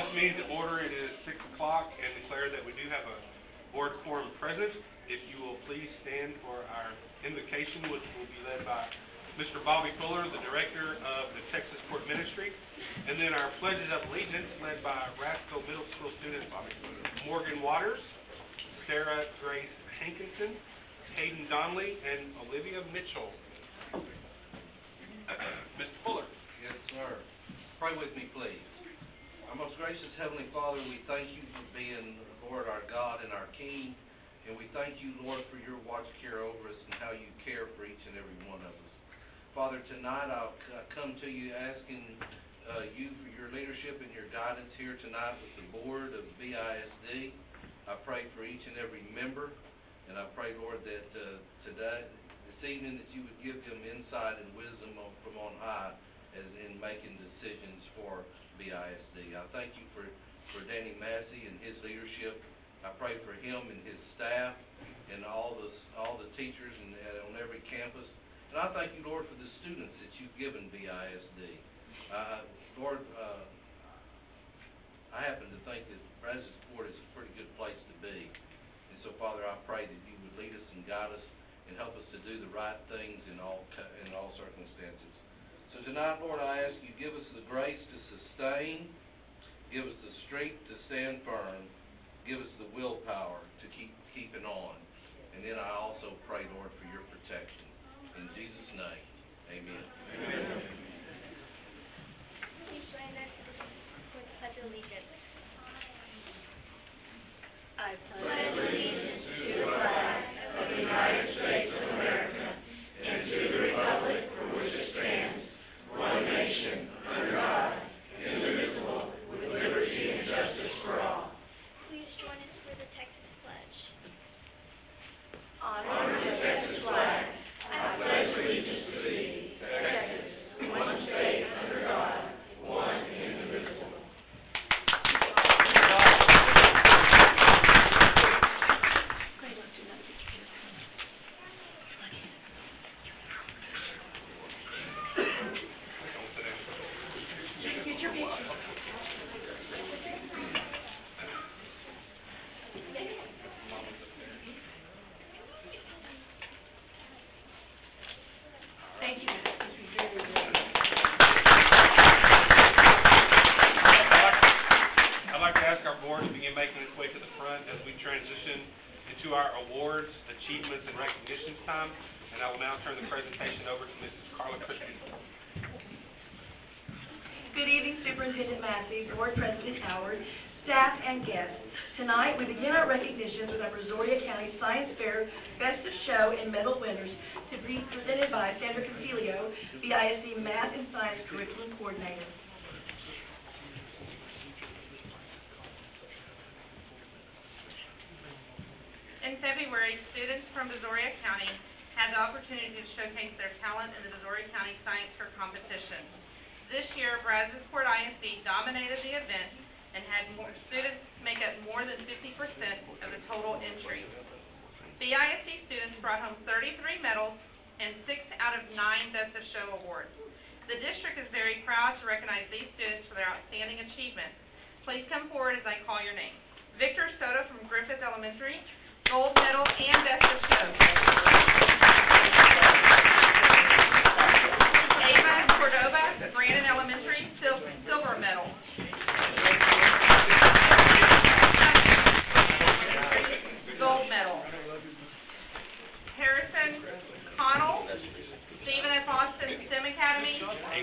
call this meeting to order. It is 6 o'clock and declare that we do have a board quorum present. If you will please stand for our invocation, which will be led by Mr. Bobby Fuller, the Director of the Texas Court Ministry, and then our pledges of allegiance led by Rasco Middle School student Morgan Waters, Sarah Grace Hankinson, Hayden Donnelly, and Olivia Mitchell. Mr. Fuller. Yes, sir. Pray with me, please. Our most gracious Heavenly Father, we thank you for being, Lord, our God and our King, and we thank you, Lord, for your watch care over us and how you care for each and every one of us. Father, tonight I come to you asking you for your leadership and your guidance here tonight with the board of BISD. I pray for each and every member, and I pray, Lord, that this evening, that you would give them insight and wisdom from on high as in making decisions for BISD. I thank you for Danny Massey and his leadership. I pray for him and his staff and all the teachers and on every campus. And I thank you, Lord, for the students that you've given BISD. Lord, I happen to think that Brazos Court is a pretty good place to be. And so, Father, I pray that you would lead us and guide us and help us to do the right things in all circumstances. So tonight, Lord, I ask you, give us the grace to sustain, give us the strength to stand firm, give us the willpower to keep keeping on. And then I also pray, Lord, for your protection. In Jesus' name, amen. Amen. Please join us for the Pledge of Allegiance. I pledge allegiance to the flag of the United States of America and to the republic for which it stands, one nation, under God, indivisible, with liberty and justice for all. Please join us for the Texas Pledge. Honor the Texas flag. I pledge allegiance to thee, Texas, one state under God, one indivisible. To our awards, achievements, and recognitions time, and I will now turn the presentation over to Mrs. Carla Christian. Good evening, Superintendent Massey, Board President Howard, staff, and guests. Tonight, we begin our recognitions with our Brazoria County Science Fair Best of Show and Medal winners to be presented by Sandra Concilio, BISD Math and Science Curriculum Coordinator. In February, students from Brazoria County had the opportunity to showcase their talent in the Brazoria County Science Fair competition. This year, Brazos Court ISD dominated the event and had students make up more than 50% of the total entries. BISD students brought home 33 medals and 6 out of 9 Best of Show awards. The district is very proud to recognize these students for their outstanding achievement. Please come forward as I call your name. Victor Soto from Griffith Elementary, gold medal and Best of Show. Ava Cordova, Brandon Elementary, silver medal. Gold medal. Harrison Connell, Stephen F. Austin STEM Academy,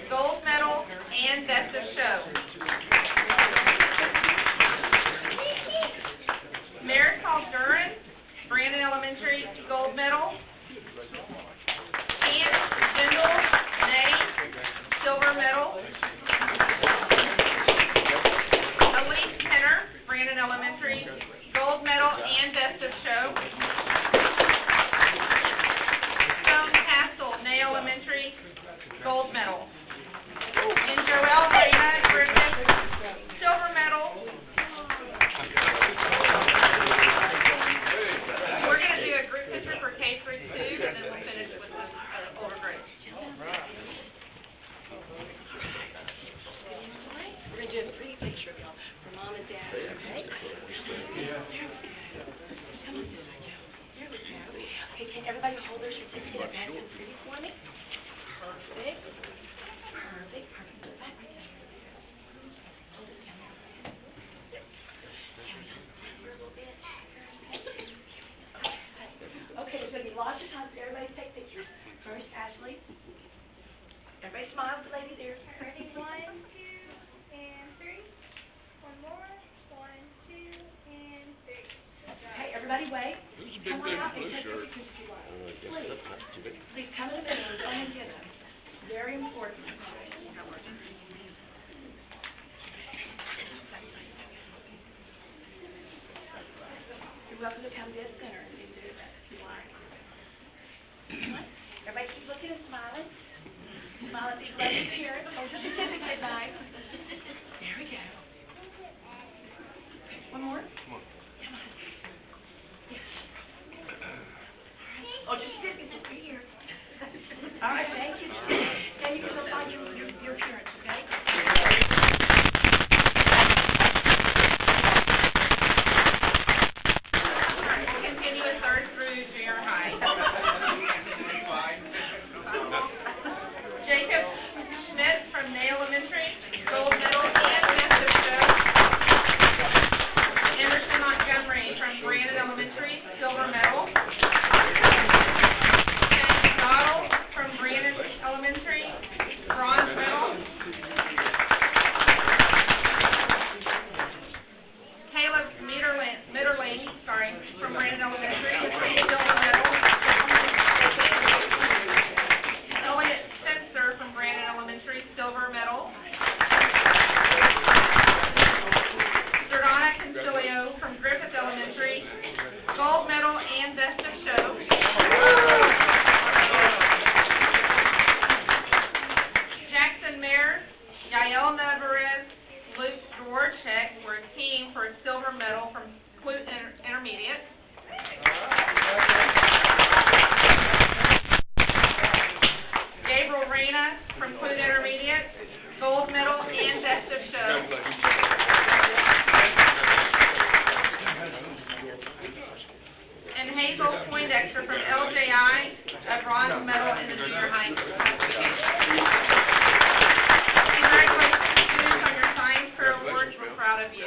gold medal and Best of Show. Marisol Duran, Brandon Elementary, gold medal. And Jindal Nay, silver medal. Elise Penner, Brandon Elementary, gold medal and Best of Show. Stone Castle, Nay Elementary, gold medal. And Joelle Reyna, Griffith, silver medal. We're going to do a group picture for K-3 pretty for me? Perfect. Perfect. Perfect. Put it back right there. Hold it down there. Carry on for a little bit. Okay, there's going to be lots of times for everybody to take pictures. First, Ashley. Everybody smile at the lady there. Ready? 1, 2, and 3. One more. 1, 2, and 3. Okay, everybody wait. This is a big Come on thing out for and this take shirt. pictures if you want. Please come in the middle and go ahead and get them. Very important. You're welcome to come dead center and do that if you like. Everybody keep looking and smiling. Smile at these lovely parents. Hold your certificate nice. There we go. One more? Come on. Yes. Oh, just certificate over here. All right, thank you. Now you can go find your parents, okay? Continue with third through junior high. Jacob Schmidt from Ney Elementary, gold medal and best of show. Emerson Montgomery from Brandon Elementary, silver medal. James Donald from Brandon Elementary, bronze medal. Caleb Mitterling, from Brandon Elementary, silver medal. Elliot Spencer from Brandon Elementary, silver medal. Jordana Concilio from Griffith Elementary, gold medal and best of show. Jackson Mayer, Yael Navarez, Luke Dworchek were a team for a silver medal from Clute Intermediate. Gabriel Reyna from Clute Intermediate, gold medal and best of show. And Hazel Poindexter from LJI, a bronze medal in the junior high. Congratulations, students, on your Science Fair awards. We're proud of you.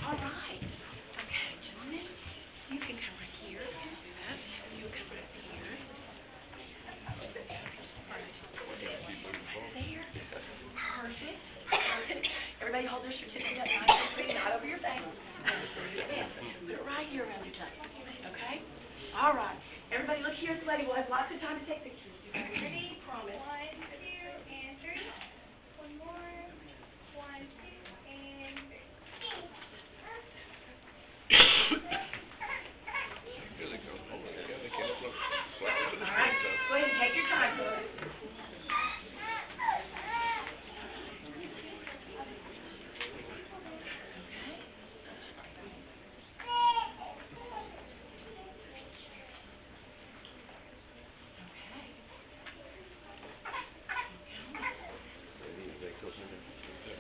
All right. Okay, gentlemen, you can come right here. You come right here. Right there. Perfect. Perfect. Everybody hold their certificate up nice and pretty, not over your face. Yeah. Put it right here around your tongue. Okay? All right. Everybody look here at the lady. We'll have lots of time to take pictures. Ready? Promise. 1, 2, and 3. One more. 1, 2, and 3. Here they come. Oh, yeah, they came up like flowers in the All right. springtime. Go ahead and take your time, folks.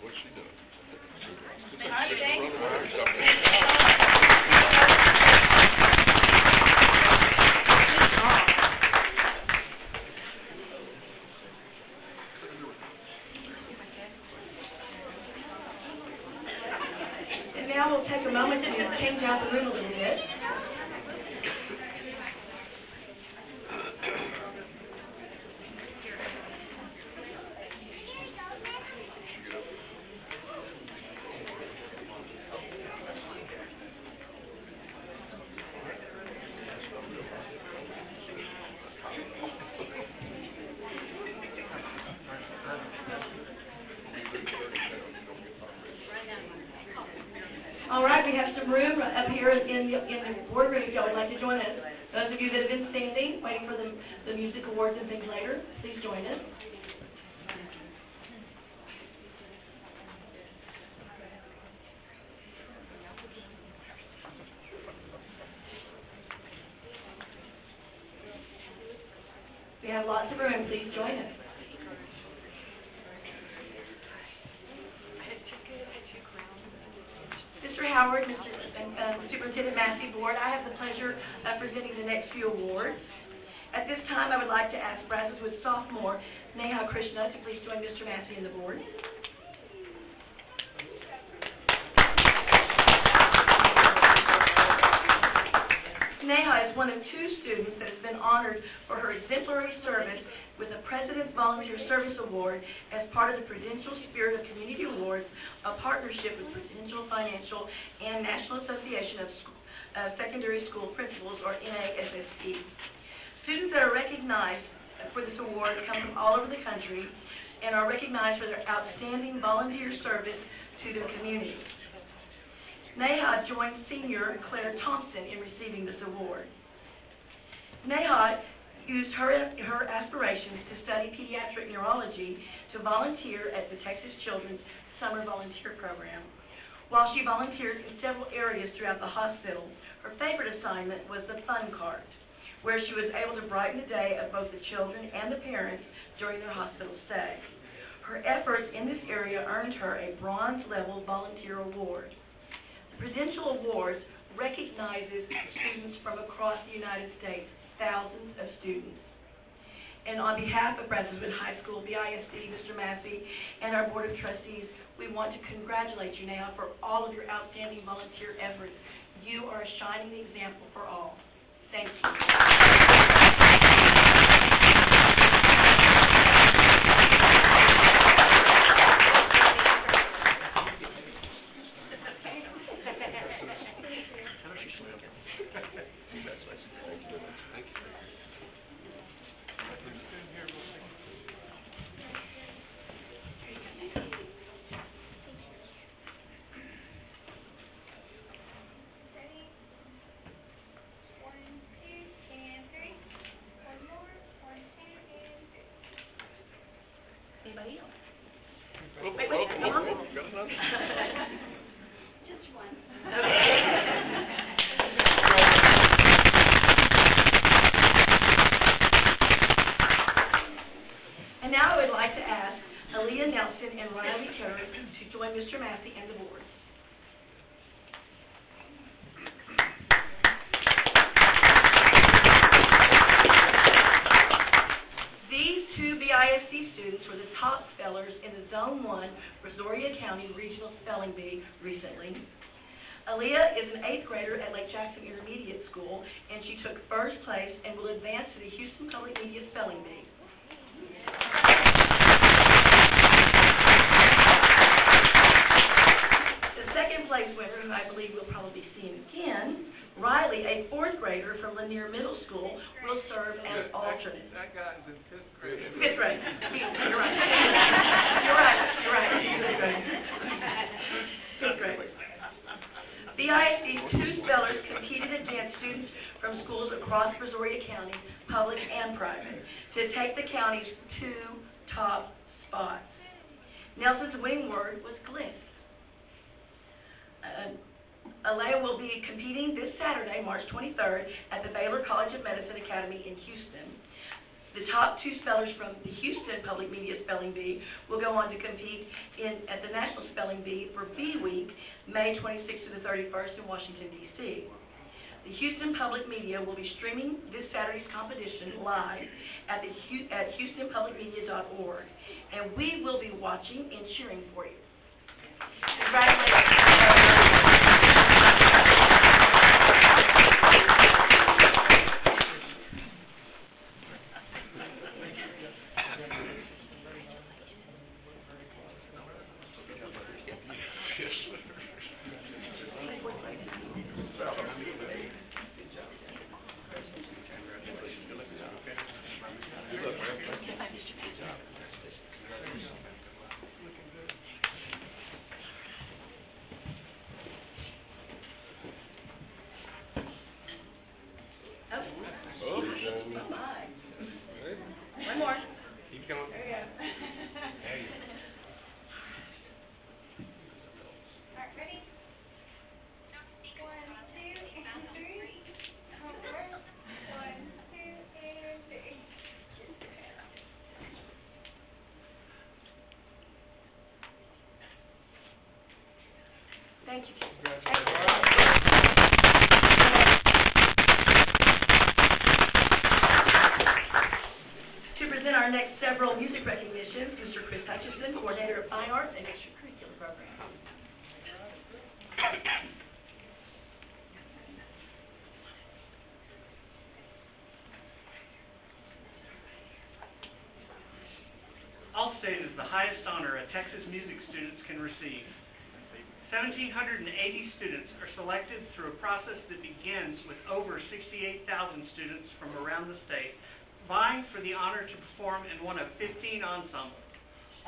What's she doing? Hi, thanks. And now we'll take a moment to change out the room a little bit. All right, we have some room up here in the boardroom if y'all would like to join us. Those of you that have been standing, waiting for the music awards and things later, please join us. We have lots of room. Please join us. Mr. Howard, Mr. the Superintendent Massey Board, I have the pleasure of presenting the next few awards. At this time, I would like to ask Brazoswood sophomore Neha Krishna to please join Mr. Massey in the board. Neha is one of two students that has been honored for her exemplary service with the President's Volunteer Service Award as part of the Prudential Spirit of Community Awards, a partnership with Prudential Financial and National Association of Secondary School Principals, or NASSP. Students that are recognized for this award come from all over the country and are recognized for their outstanding volunteer service to their community. Neha joined senior Claire Thompson in receiving this award. Neha used her aspirations to study pediatric neurology to volunteer at the Texas Children's Summer Volunteer Program. While she volunteered in several areas throughout the hospital, her favorite assignment was the fun cart, where she was able to brighten the day of both the children and the parents during their hospital stay. Her efforts in this area earned her a bronze-level volunteer award. The Prudential Awards recognizes students from across the United States, thousands of students. And on behalf of Brazoswood High School, BISD, Mr. Massey, and our Board of Trustees, we want to congratulate you now for all of your outstanding volunteer efforts. You are a shining example for all. Thank you. Anybody else? Wait, come on. Just one. Okay. And now I would like to ask Aaliyah Nelson and Riley Terry to join Mr. Massey and the board. BISD students were the top spellers in the Zone 1 Brazoria County Regional Spelling Bee recently. Aaliyah is an 8th grader at Lake Jackson Intermediate School, and she took first place and will advance to the Houston Public Media Spelling Bee. The second place winner, who I believe we'll probably be seeing again, Riley, a 4th grader from Lanier Middle School, will serve as alternate. That guy's in 5th grade. 5th grade. You're right. You're right. 5th grade. BISD's two spellers competed against students from schools across Brazoria County, public and private, to take the county's 2 top spots. Nelson's winning word was gliss. Alea will be competing this Saturday, March 23rd, at the Baylor College of Medicine Academy in Houston. The top 2 spellers from the Houston Public Media Spelling Bee will go on to compete at the National Spelling Bee for Bee Week, May 26th to the 31st in Washington, D.C. The Houston Public Media will be streaming this Saturday's competition live at HoustonPublicMedia.org, and we will be watching and cheering for you. Congratulations. One more. Keep going. There you go. There you go. All right, ready? 1, 2, and 3. Hold on. 1, 2, and 3. Thank you. Congratulations. Inaugural music recognitions, Mr. Chris Hutchison, Coordinator of Fine Arts and Extracurricular Programs. Allstate is the highest honor a Texas music student can receive. 1,780 students are selected through a process that begins with over 68,000 students from around the state vying for the honor to perform in one of 15 ensembles.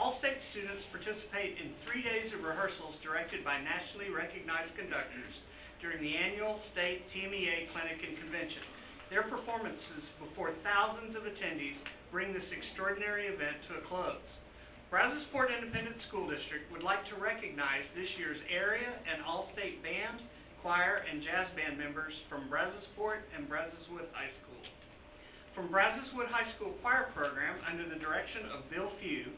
Allstate students participate in 3 days of rehearsals directed by nationally recognized conductors during the annual state TMEA Clinic and Convention. Their performances before thousands of attendees bring this extraordinary event to a close. Brazosport Independent School District would like to recognize this year's area and Allstate band, choir, and jazz band members from Brazosport and Brazoswood High School. From Brazoswood High School Choir Program under the direction of Bill Few,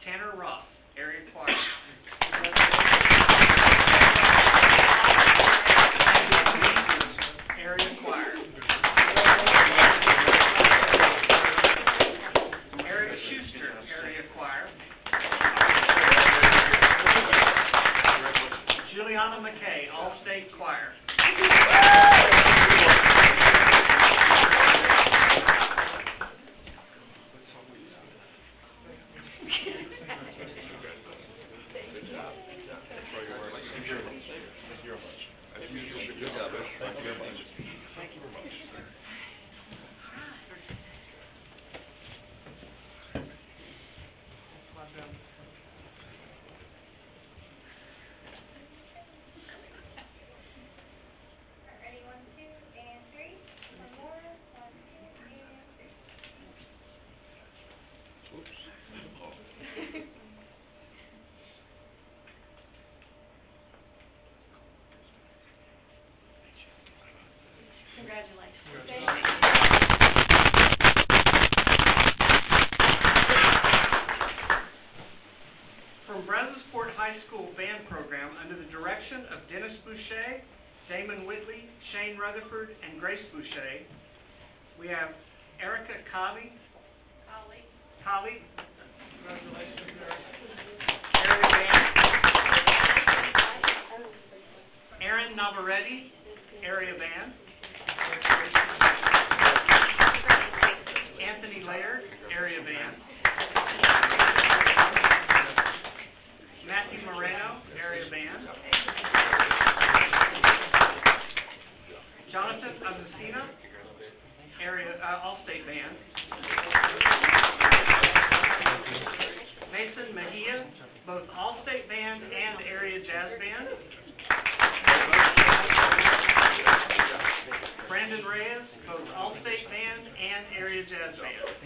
Tanner Ross, area choir. Area choir. Eric Schuster, area choir. Juliana McKay, All-State Choir. From Brazosport High School Band Program under the direction of Dennis Boucher, Damon Whitley, Shane Rutherford, and Grace Boucher, we have Erica Colley. Congratulations, Area Band. Aaron Navarrete, Area Band. Anthony Laird, Area Band. Matthew Moreno, Area Band. Jonathan Azucena, All-State Band. Mason Mejia, both All-State Band and Area Jazz Band. Brandon Reyes, both All-State Band and Area Jazz Band.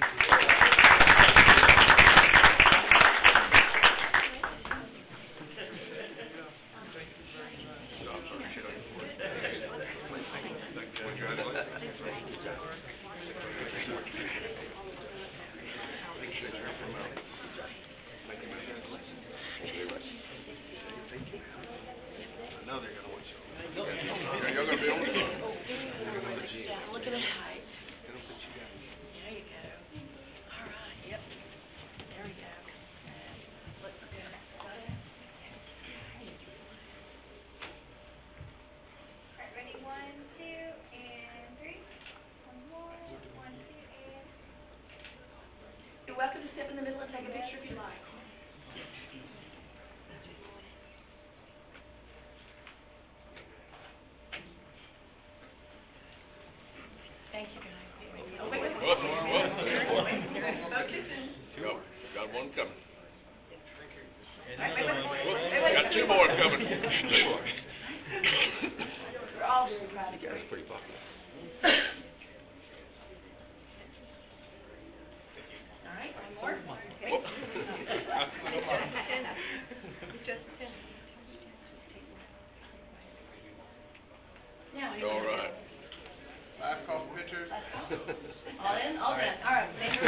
You're welcome to step in the middle and take a picture if you like. Thank you, guys. Oh, wait. Got one coming. Wait. Got two more coming. We're all very proud of you. That's pretty popular. All right, one more. Okay. Now, All right. Last call for pictures. all in, all done. All right, thank you.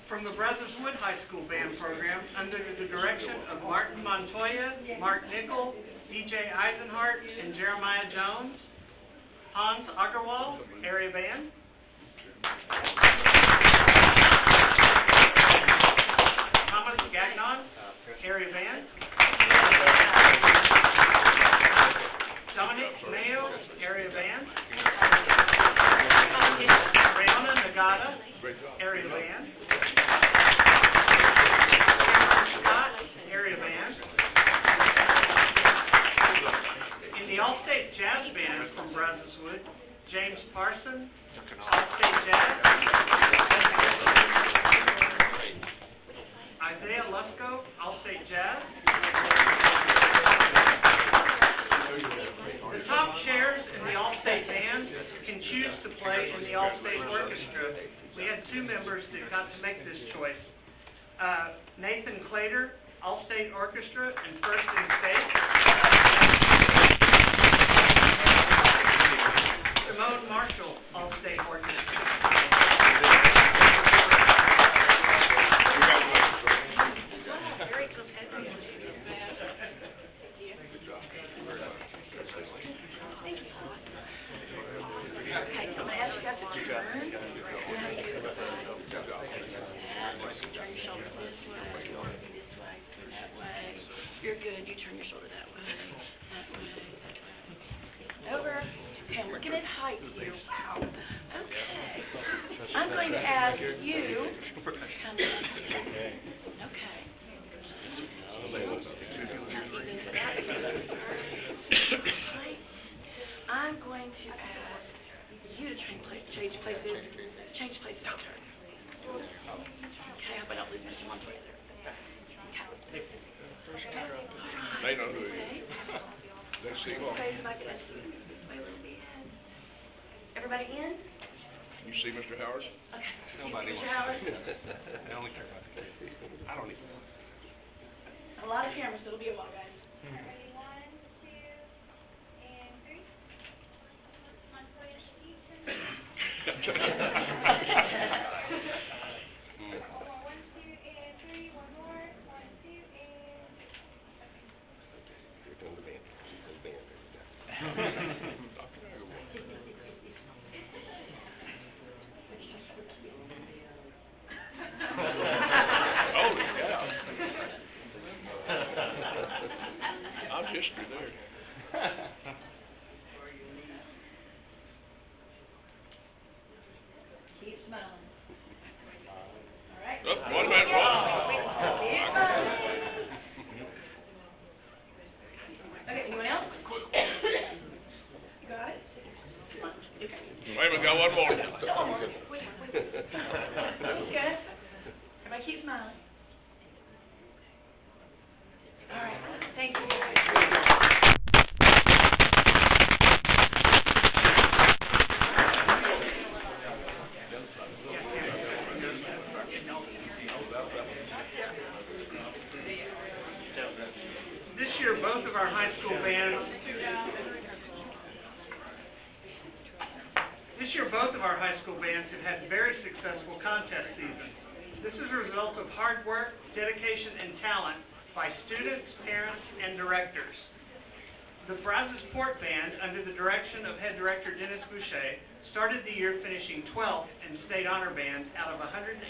From the Brazoswood High School Band band program under the direction of Martin Montoya, Mark Nickel, DJ Eisenhart, and Jeremiah Jones. Hans Agarwal, area band. Thomas Gagnon, area band. Dominic Mayo, area band. Rayona Nagata, area band. Scott, area band. In the All-State Jazz Band from Brazos Wood, James Parson, All-State Jazz. Isaiah Lusko, All-State Jazz. The top chairs in the All-State Band can choose to play in the All-State Orchestra. We had 2 members that got to make this choice. Nathan Clater, All-State Orchestra, and first in state. Simone Marshall, All-State Orchestra. Okay, so I'm going to ask you guys to turn. Turn your shoulder this way, or this way, that way. You're good. You turn your shoulder that way, that way, that way. Over. Okay, I'm looking at height here. Wow. Okay. I'm going to ask you to come in. Okay. I'm going to ask you to change places. Change places. Okay, I hope I don't lose Mr. Montoya there. Okay. They know who he is. They see him. Places like this. Wait a little bit. Everybody in? You see Mr. Howard? Okay. Nobody Mr. wants Howard? I only care about the kids. I don't even. A lot of cameras, so it'll be a while, guys. Ready, 1, 2, and 3. Montoya, Steve, turn. 1, 2, and 3. One more. 1, 2, and. Here comes the band. Here comes the band. Oh, yeah. I'm history there. Keep smiling. All right. Oh, one minute. Keep smiling. Okay, anyone else? You got it? Come on. Okay. Wait a minute, got one more. One more. Wait. Okay. Everybody keep smiling. All right. Thank you. This year, both of our high school bands have had very successful contest seasons. This is a result of hard work, dedication, and talent by students, parents, and directors. The Brazos Port Band, under the direction of Head Director Dennis Boucher, started the year finishing 12th in State Honor Band out of 180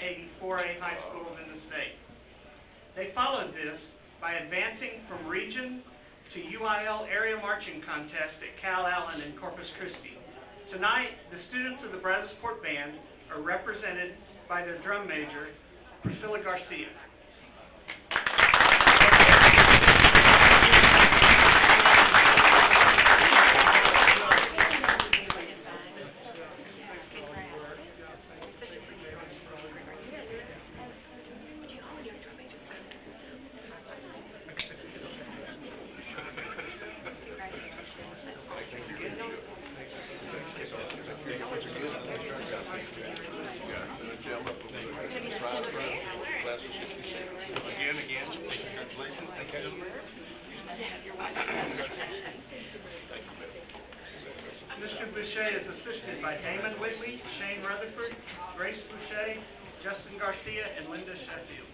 4A high schools in the state. They followed this by advancing from region to UIL area marching contest at Cal Allen in Corpus Christi. Tonight, the students of the Brazos Port Band are represented by their drum major, Priscilla Garcia. Mr. Boucher is assisted by Damon Whitley, Shane Rutherford, Grace Boucher, Justin Garcia, and Linda Sheffield.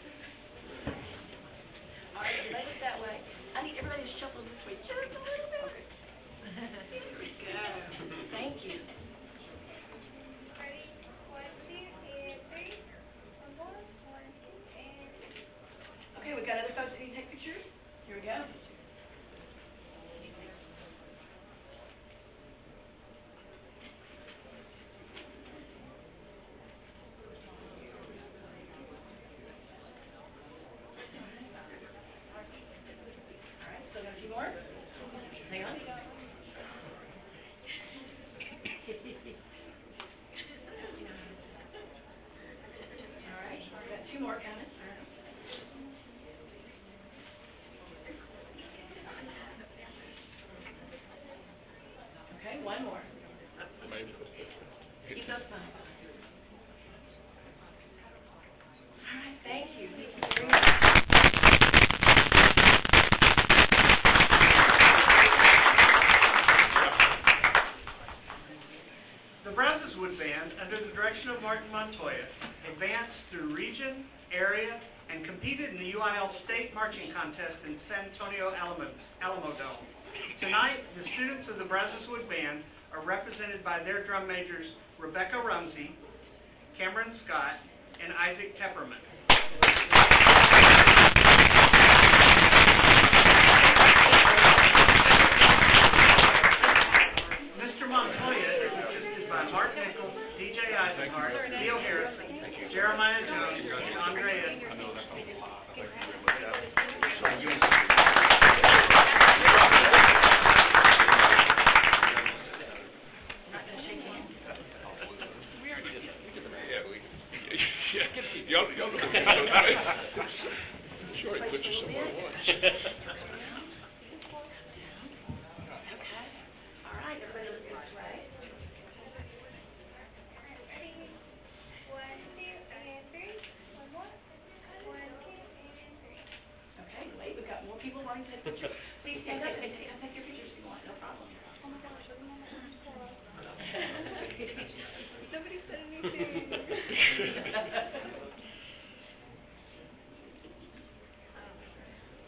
Okay, we've got other folks that need to take pictures. Here we go. All right, still got a few more. Hang on. All right, we've got two more coming. Okay, one more. Keep those fun. All right, thank you. Thank you very much. The Brazos Wood Band, under the direction of Martin Montoya, advanced through region, area, and competed in the UIL State Marching Contest in San Antonio Alamo Dome. Tonight, the students of the Brazos Wood Band are represented by their drum majors Rebecca Rumsey, Cameron Scott, and Isaac Tepperman. Mr. Montoya is assisted by Mark Nichols, DJ Eisenhart, Leo Harrison, Jeremiah Jones, and Andre Edwards. Y'all know what sure, he puts you somewhere once. Okay. All right, everybody look this way. Ready? 1, 2, and 3. One more. 1, 2, and 3. Okay, wait, we've got more people wanting to take pictures. Please stand up and take your pictures if you want, no problem. Oh my gosh, we're going to Nobody said anything.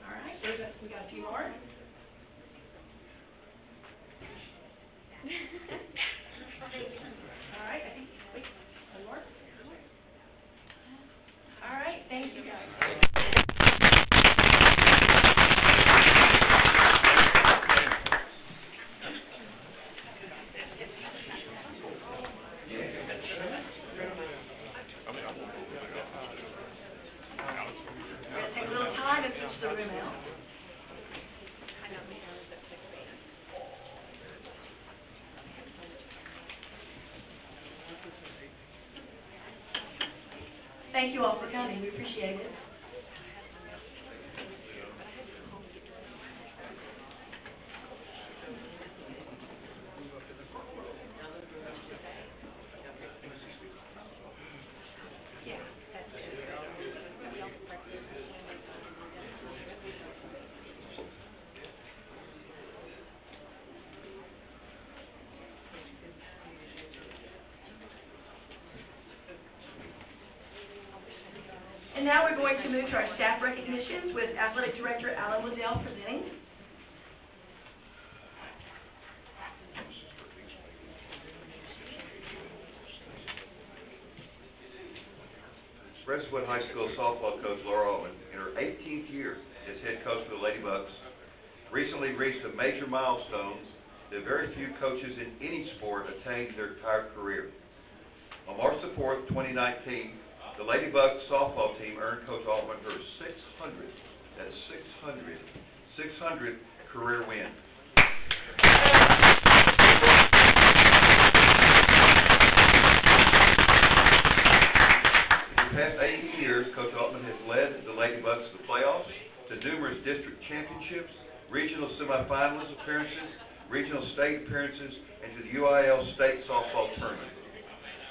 All right, we got a few more. All right, I think, wait, one more. All right, thank you guys. We're going to take a little time to switch the room out. Thank you all for coming. We appreciate it. And now we're going to move to our staff recognitions with Athletic Director Alan Liddell presenting. Brazos High School softball coach Laura Altman, in her 18th year as head coach for the Lady Bucks, recently reached a major milestone that very few coaches in any sport attained their entire career. On March the 4th, 2019, the Lady Bucks softball team earned Coach Altman her 600th career win. In the past 80 years, Coach Altman has led the Lady Bucks to the playoffs, to numerous district championships, regional semifinalist appearances, regional state appearances, and to the UIL state softball tournament.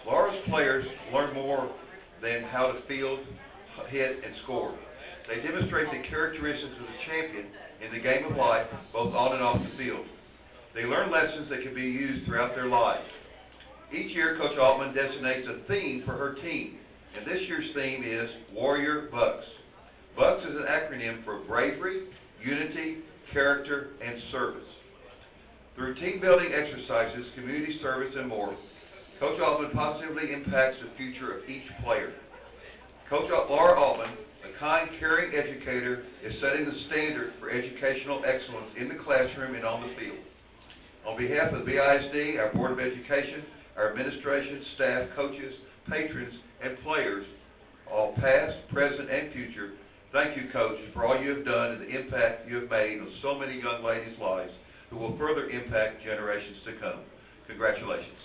Laura's players learn more than how to field, hit, and score. They demonstrate the characteristics of the champion in the game of life, both on and off the field. They learn lessons that can be used throughout their lives. Each year, Coach Altman designates a theme for her team, and this year's theme is Warrior Bucks. Bucks is an acronym for bravery, unity, character, and service. Through team-building exercises, community service, and more, Coach Altman positively impacts the future of each player. Coach Laura Altman, a A kind, caring educator is setting the standard for educational excellence in the classroom and on the field. On behalf of BISD, our Board of Education, our administration, staff, coaches, patrons, and players, all past, present, and future, thank you, Coach, for all you have done and the impact you have made on so many young ladies' lives who will further impact generations to come. Congratulations.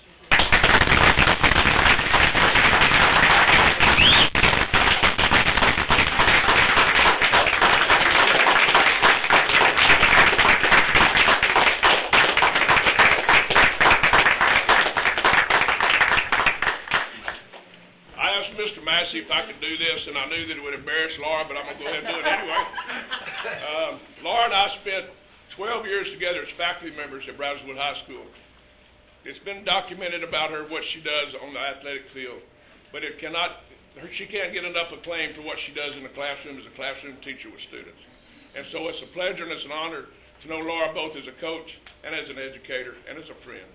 Mr. Massey if I could do this, and I knew that it would embarrass Laura, but I'm going to go ahead and do it anyway. Laura and I spent 12 years together as faculty members at Brazoswood High School. It's been documented about her what she does on the athletic field, but she can't get enough acclaim for what she does in the classroom as a classroom teacher with students. And so it's a pleasure and it's an honor to know Laura both as a coach and as an educator and as a friend.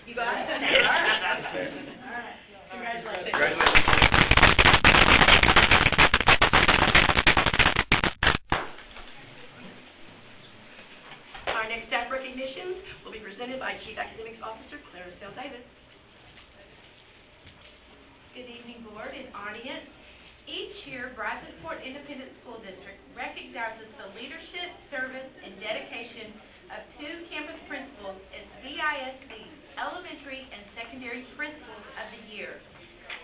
You got it? All right. Congratulations. Our next staff recognitions will be presented by Chief Academics Officer Clara Davis. Good evening, Board and audience. Each year, Brazoswood Independent School District recognizes the leadership, service, and dedication of two campus principals as BISD Elementary and Secondary Principals of the Year.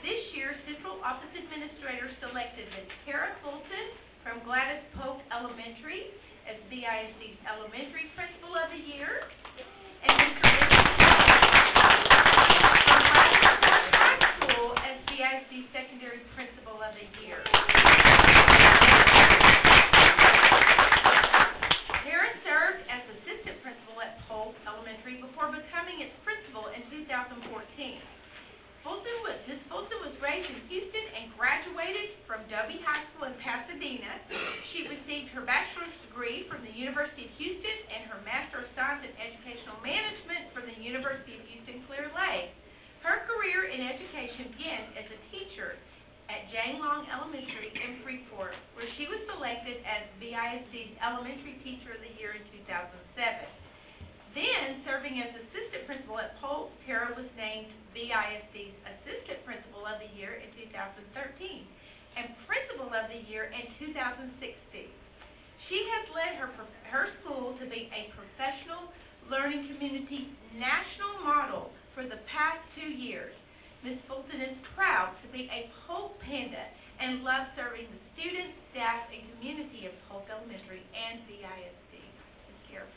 This year, Central Office Administrator selected Ms. Tara Fulton from Gladys Polk Elementary as BISD's Elementary Principal of the Year, and Mr. Richard from Gladys Polk High School as BISD's Secondary Principal of the Year. Tara served as Assistant Principal at Polk Elementary before becoming its principal in 2014. Ms. Fulton was raised in Houston and graduated from Dobie High School in Pasadena. She received her bachelor's degree from the University of Houston and her Master of Science in Educational Management from the University of Houston Clear Lake. Her career in education began as a teacher at Jane Long Elementary in Freeport, where she was selected as BISD's Elementary Teacher of the Year in 2007. Then, serving as Assistant Principal at Polk, Tara was named BISD's Assistant Principal of the Year in 2013 and Principal of the Year in 2016. She has led her school to be a professional learning community national model for the past 2 years. Ms. Fulton is proud to be a Polk Panda and loves serving the students, staff, and community of Polk Elementary and BISD. Ms. Carroll.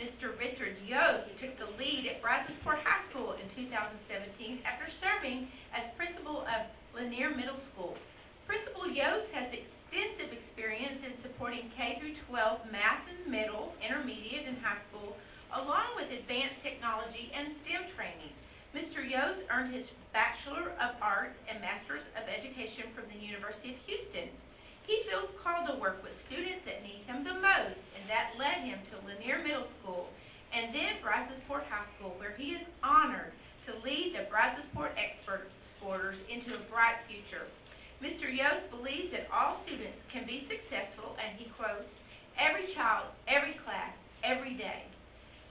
Mr. Richard Yost took the lead at Brazoswood High School in 2017 after serving as principal of Lanier Middle School. Principal Yost has extensive experience in supporting K-12 math in middle, intermediate, and high school, along with advanced technology and STEM training. Mr. Yost earned his Bachelor of Arts and Master's of Education from the University of Houston. He feels called to work with students that need him the most, and that led him to Lanier Middle School and then Brazoswood High School, where he is honored to lead the Brazoswood Exporters into a bright future. Mr. Yost believes that all students can be successful, and he quotes, "Every child, every class, every day."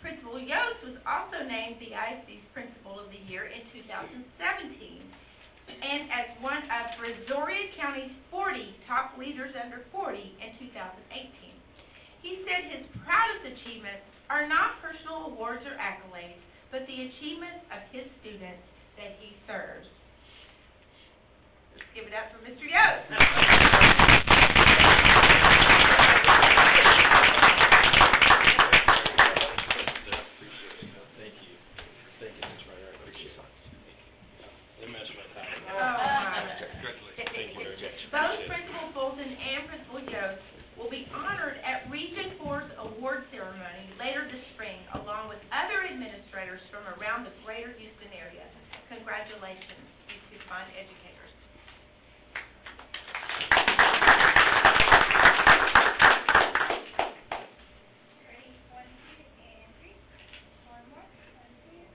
Principal Yost was also named BISD's Principal of the Year in 2017. And as one of Brazoria County's 40 top leaders under 40 in 2018. He said his proudest achievements are not personal awards or accolades, but the achievements of his students that he serves. Let's give it up for Mr. Yost. award ceremony later this spring, along with other administrators from around the greater Houston area. Congratulations, these two fine educators. Ready? 1, 2, and 3. One more. 1, 2, and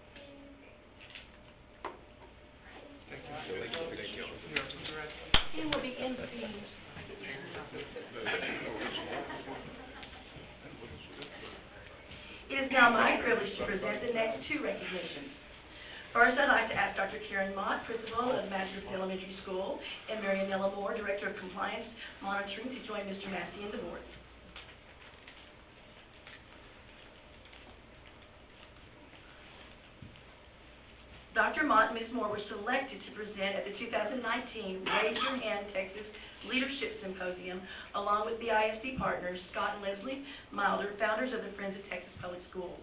3. And we'll be emceeing. It is now my privilege to present the next two recognitions. First, I'd like to ask Dr. Karen Mott, Principal of Madras Elementary School, and Marianella Moore, Director of Compliance Monitoring, to join Mr. Massey and the board. Dr. Mott and Ms. Moore were selected to present at the 2019 Raise Your Hand Texas Leadership Symposium, along with BISD partners Scott and Leslie Milder, founders of the Friends of Texas Public Schools.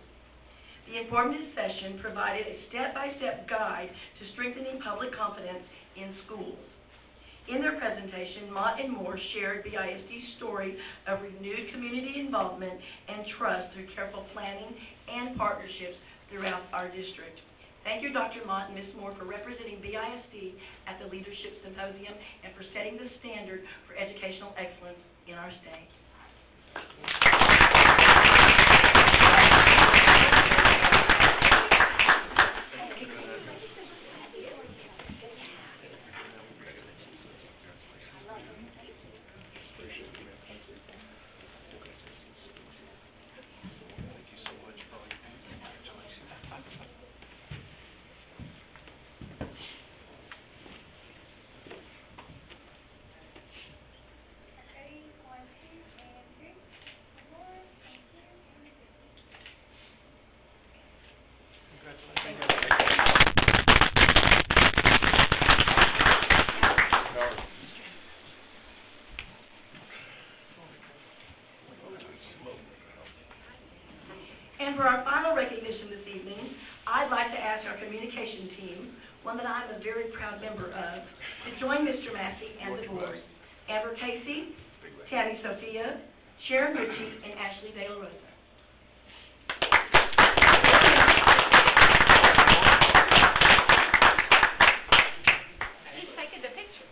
The informative session provided a step-by-step guide to strengthening public confidence in schools. In their presentation, Mott and Moore shared BISD's story of renewed community involvement and trust through careful planning and partnerships throughout our district. Thank you, Dr. Mott and Ms. Moore, for representing BISD at the Leadership Symposium and for setting the standard for educational excellence in our state. Ready? 1, 2, and 3. One more. 1, 2, and 3. And for our final recognition this evening, I'd like to ask our communication team, one that I'm a very proud member of, to join Mr. Massey and the board. Amber Casey, Tammy Sophia, Sharon Ritchie, and Ashley De La Rosa. He's taking the picture.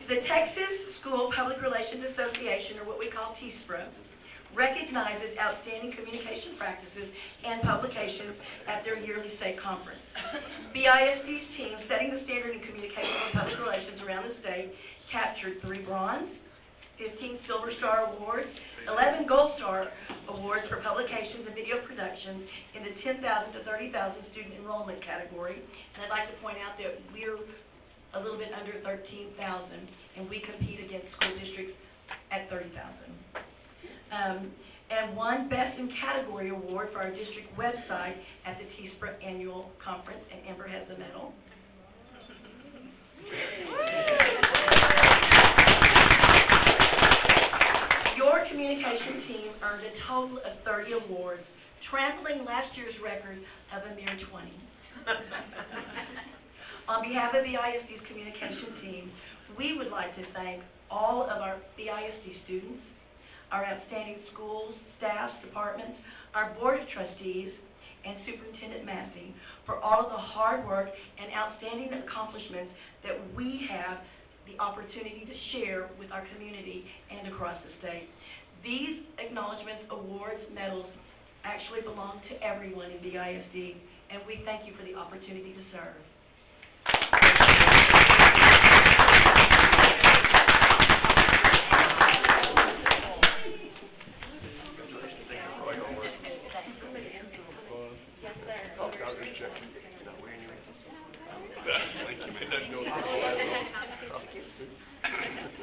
The Texas School Public Relations Association, or what we call TSPRA, recognizes outstanding communication practices and publications at their yearly state conference. BISD's team, setting the standard in communication and public relations around the state, captured 3 bronze, 15 Silver Star Awards, 11 Gold Star Awards for publications and video productions in the 10,000 to 30,000 student enrollment category. And I'd like to point out that we're a little bit under 13,000, and we compete against school districts at 30,000. And won Best in Category Award for our district website at the TSPRA Annual Conference, and Amber has the medal. Your communication team earned a total of 30 awards, trampling last year's record of a mere 20. On behalf of BISD's communication team, we would like to thank all of our BISD students, our outstanding schools, staffs, departments, our Board of Trustees, and Superintendent Massey for all of the hard work and outstanding accomplishments that we have the opportunity to share with our community and across the state. These acknowledgments, awards, medals actually belong to everyone in BISD, and we thank you for the opportunity to serve.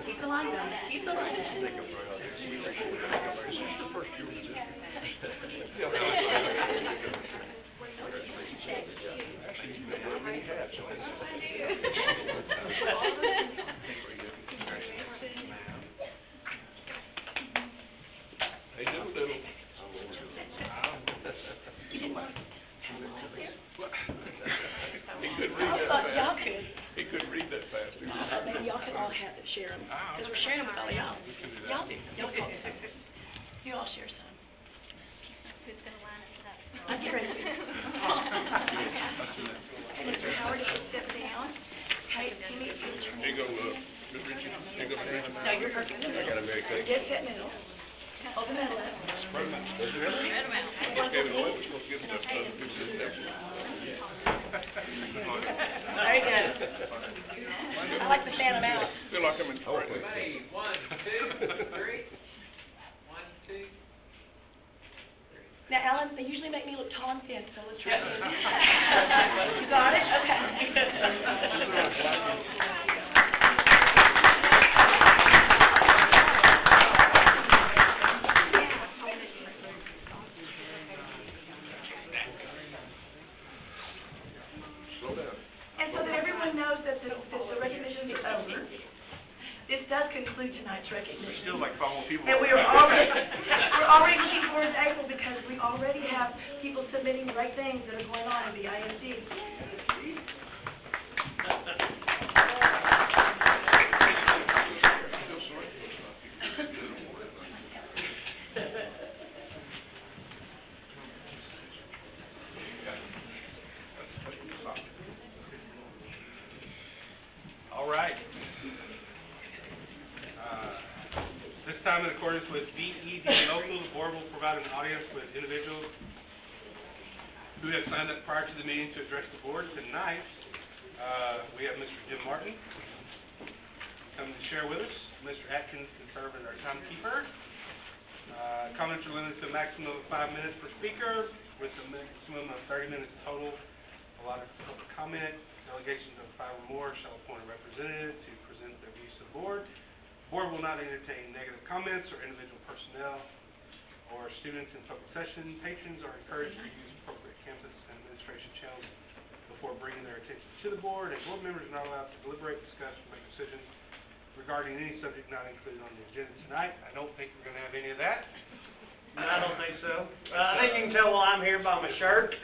Keep the line going. Keep the line going. Hey, diddle. He couldn't read that fast. He share them, because we're sharing them with all y'all. Y'all do. Y'all call them. You all share some. Who's gonna line us up? I'm getting ready to. Mr. Howard, you can step down. Okay, Timmy, it's your turn. Here you go, Ms. Richard. Here you go. No, you're first in the middle. Got a very quick. Dead set middle. Hold the middle up. Spread them out. Spread them out. Just gave it away. We're supposed to give it to other people this day. There you go. I like to fan them out. Feel like I'm in court. Ready, 1, 2, 3. 1, 2. Now, Alan, they usually make me look tall and thin, so let's try it. You got it? Slow down. And so that everyone knows that the recognition is over, this does conclude tonight's recognition. There's still like 5 more people. And we're already looking forward to April because we already have people submitting great things that are going on in the BISD. All right. This time, in accordance with BISD local, the board will provide an audience with individuals who have signed up prior to the meeting to address the board. Tonight, we have Mr. Jim Martin coming to share with us. Mr. Atkins can serve as our timekeeper. Comments are limited to a maximum of 5 minutes per speaker, with a maximum of 30 minutes total. Allotted for public comment. Delegations of 5 or more shall appoint a representative to present their views to the board. The board will not entertain negative comments or individual personnel or students in public session. Patrons are encouraged to use appropriate campus and administration channels before bringing their attention to the board, and board members are not allowed to deliberate, discuss, or make decisions regarding any subject not included on the agenda tonight. I don't think we're going to have any of that. I don't think so. I think you can tell why I'm here by my shirt.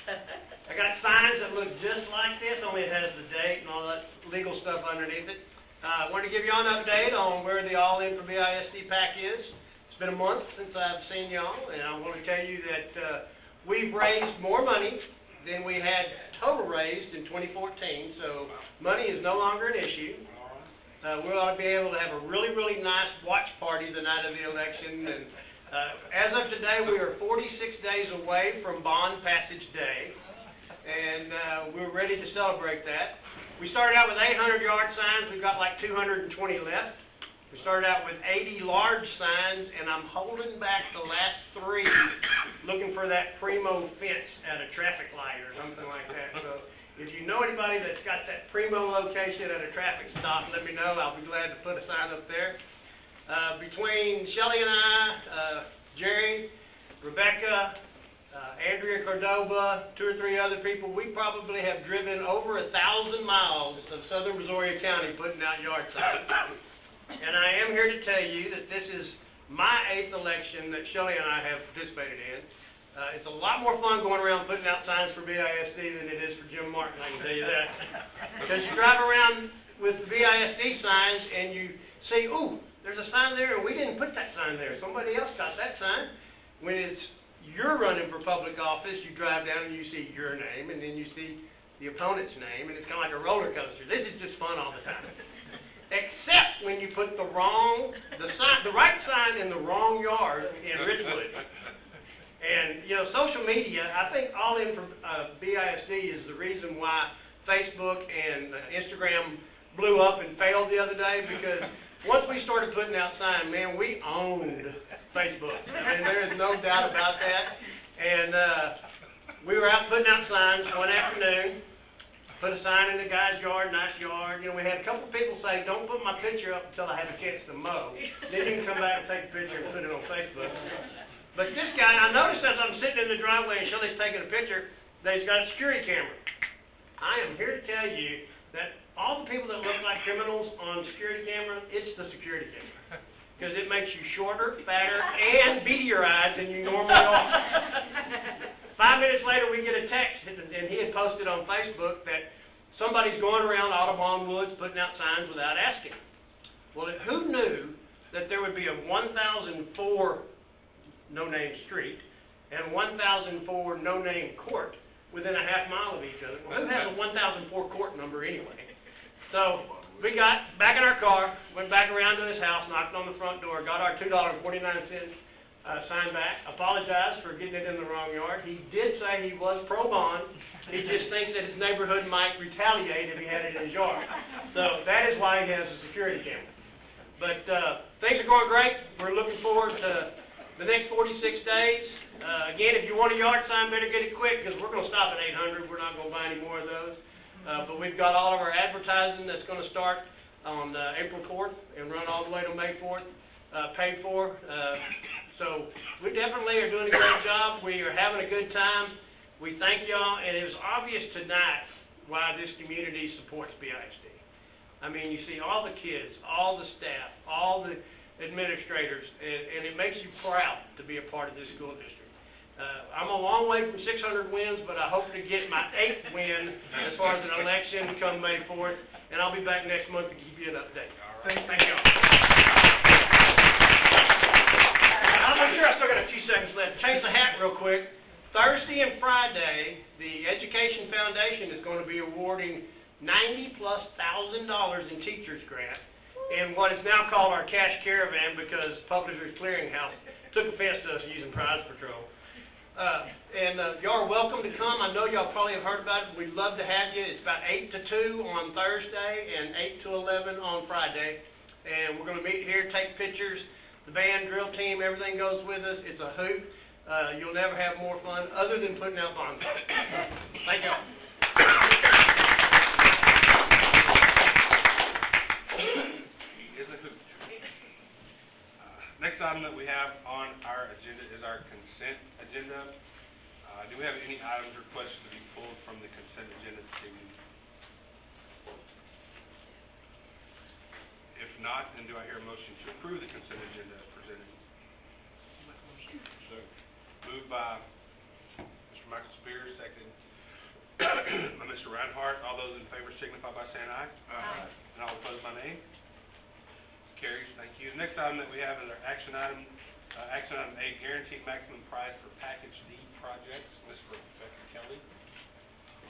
I got signs that look just like this, only it has the date and all that legal stuff underneath it. I wanted to give you an update on where the All-In for BISD pack is. It's been a month since I've seen y'all, and I want to tell you that we've raised more money than we had total raised in 2014, so money is no longer an issue. We ought to be able to have a really, really nice watch party the night of the election, and as of today, we are 46 days away from bond passage day, and we're ready to celebrate that. We started out with 800-yard signs. We've got like 220 left. We started out with 80 large signs, and I'm holding back the last 3 looking for that primo fence at a traffic light or something like that. So if you know anybody that's got that primo location at a traffic stop, let me know. I'll be glad to put a sign up there. Between Shelley and I, Jerry, Rebecca, Andrea Cordova, 2 or 3 other people, we probably have driven over 1,000 miles of southern Missouri County putting out yard signs. And I am here to tell you that this is my 8th election that Shelley and I have participated in. It's a lot more fun going around putting out signs for BISD than it is for Jim Martin, I can tell you that. Because you drive around with the BISD signs and you see, ooh, there's a sign there and we didn't put that sign there. Somebody else got that sign. When it's you're running for public office, you drive down and you see your name, and then you see the opponent's name, and it's kind of like a roller coaster. This is just fun all the time. Except when you put the right sign in the wrong yard in Ridgewood. And, you know, social media, I think All-In for BISD is the reason why Facebook and Instagram blew up and failed the other day, because once we started putting out signs, man, we owned Facebook. And there is no doubt about that. And we were out putting out signs one afternoon, put a sign in the guy's yard, nice yard. You know, we had a couple of people say, don't put my picture up until I have a chance to mow. Then you can come back and take a picture and put it on Facebook. But this guy, I noticed as I'm sitting in the driveway and Shelley's taking a picture, that he's got a security camera. I am here to tell you that all the people that look like criminals on security camera, it's the security camera. Because it makes you shorter, fatter, and beadier-eyed than you normally are. 5 minutes later, we get a text, and he had posted on Facebook that somebody's going around Audubon Woods putting out signs without asking. Well, who knew that there would be a 1004 no-name street and 1004 no-name court within a half mile of each other? Well, who has a 1004 court number anyway? So we got back in our car, went back around to his house, knocked on the front door, got our $2.49 sign back, apologized for getting it in the wrong yard. He did say he was pro bond. He just thinks that his neighborhood might retaliate if he had it in his yard. So that is why he has a security camera. But things are going great. We're looking forward to the next 46 days. Again, if you want a yard sign, better get it quick because we're going to stop at 800. We're not going to buy any more of those. But we've got all of our advertising that's going to start on April 4th and run all the way to May 4th, paid for. So we definitely are doing a great job. We are having a good time. We thank y'all, and it was obvious tonight why this community supports BISD. I mean, you see all the kids, all the staff, all the administrators, and it makes you proud to be a part of this school district. I'm a long way from 600 wins, but I hope to get my 8th win as far as an election come May 4th, and I'll be back next month to give you an update. Thank y'all. I'm sure I still got a few seconds left. Change the hat real quick. Thursday and Friday, the Education Foundation is going to be awarding $90,000+ in teachers grant in what is now called our cash caravan because Publishers Clearinghouse took offense to us using Prize Patrol. Y'all are welcome to come. I know y'all probably have heard about it. We'd love to have you. It's about 8 to 2 on Thursday and 8 to 11 on Friday. And we're going to meet here, take pictures. The band, drill team, everything goes with us. It's a hoot. You'll never have more fun other than putting out bonfires. Thank y'all. Next item that we have on our agenda is our consent agenda. Do we have any items requested to be pulled from the consent agenda this evening? If not, then do I hear a motion to approve the consent agenda as presented? Moved by Mr. Michael Spears, second by Mr. Reinhardt. All those in favor signify by saying aye. Aye. And all opposed by nay. Carries. Thank you. The next item that we have is our action item A, guaranteed maximum price for package D projects. Ms. Rebecca Kelly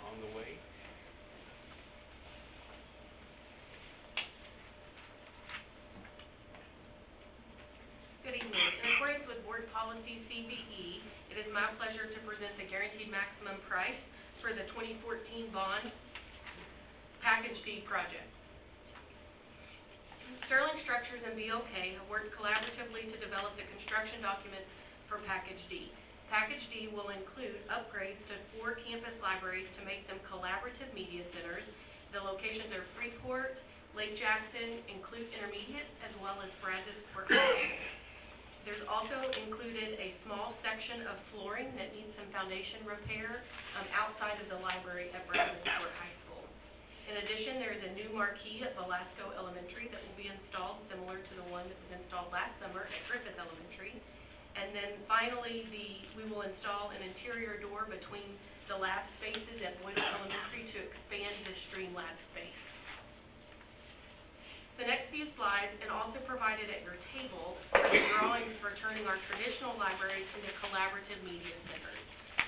on the way. Good evening. In accordance with Board Policy CBE, it is my pleasure to present the guaranteed maximum price for the 2014 bond package D project. Sterling Structures and BOK have worked collaboratively to develop the construction documents for Package D. Package D will include upgrades to 4 campus libraries to make them collaborative media centers. The locations are Freeport, Lake Jackson, include Intermediate, as well as Brazos Court High School. There's also included a small section of flooring that needs some foundation repair outside of the library at Brazos Court High School. In addition, there is a new marquee at Velasco Elementary that will be installed similar to the one that was installed last summer at Griffith Elementary. And then finally, we will install an interior door between the lab spaces at Boyle Elementary to expand the stream lab space. The next few slides, and also provided at your table, are the drawings for turning our traditional libraries into collaborative media centers.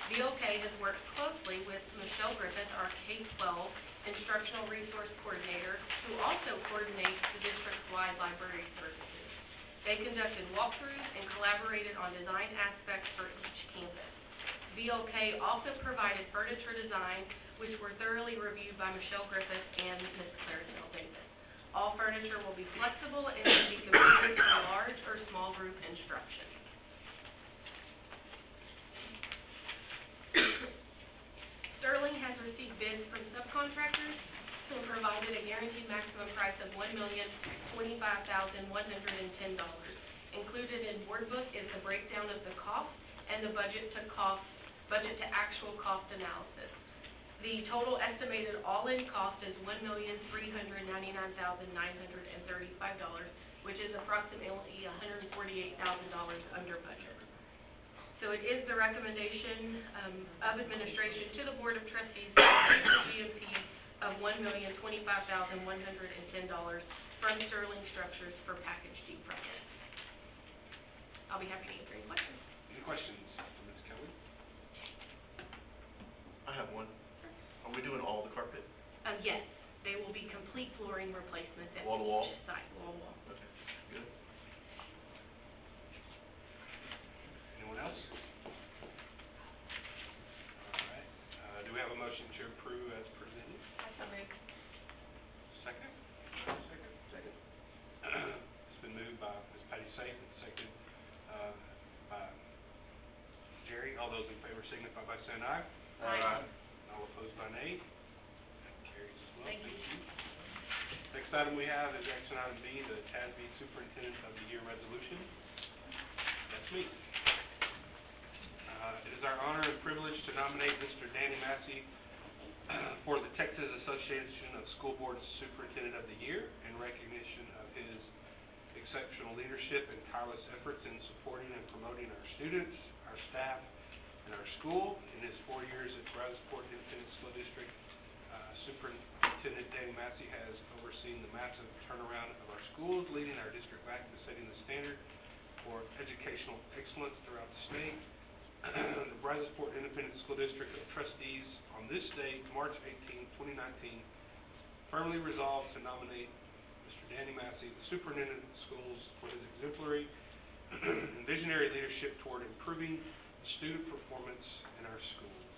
BOK has worked closely with Michelle Griffith, our K-12 Instructional Resource Coordinator, who also coordinates the district-wide library services. They conducted walkthroughs and collaborated on design aspects for each campus. BOK also provided furniture design, which were thoroughly reviewed by Michelle Griffith and Ms. Clarabelle Davis. All furniture will be flexible and can be configured for large or small group instruction. Sterling has received bids from subcontractors and provided a guaranteed maximum price of $1,025,110. Included in board book is the breakdown of the cost and the budget to actual cost analysis. The total estimated all-in cost is $1,399,935, which is approximately $148,000 under budget. So it is the recommendation of administration to the Board of Trustees that the GMP of $1,025,110 from Sterling Structures for Package D project. I'll be happy to answer any questions. Any questions for Ms. Kelly? I have one. Are we doing all the carpet? Yes, they will be complete flooring replacements at Wall to wall? each site, wall to wall. Okay, good. Anyone else? All right. Do we have a motion to approve as presented? Second? Second. It's been moved by Ms. Patty Safe and seconded by Jerry. All those in favor signify by saying aye. Aye. All opposed by nay. That carries as well. Thank you. Next item we have is action item B, the TASB Superintendent of the Year resolution. That's me. It is our honor and privilege to nominate Mr. Danny Massey for the Texas Association of School Boards Superintendent of the Year in recognition of his exceptional leadership and tireless efforts in supporting and promoting our students, our staff, and our school. In his 4 years at Brazosport Independent School District, Superintendent Danny Massey has overseen the massive turnaround of our schools, leading our district back to setting the standard for educational excellence throughout the state. The Brazosport Independent School District of Trustees on this date, March 18, 2019, firmly resolved to nominate Mr. Danny Massey, the Superintendent of Schools, for his exemplary and visionary leadership toward improving student performance in our schools.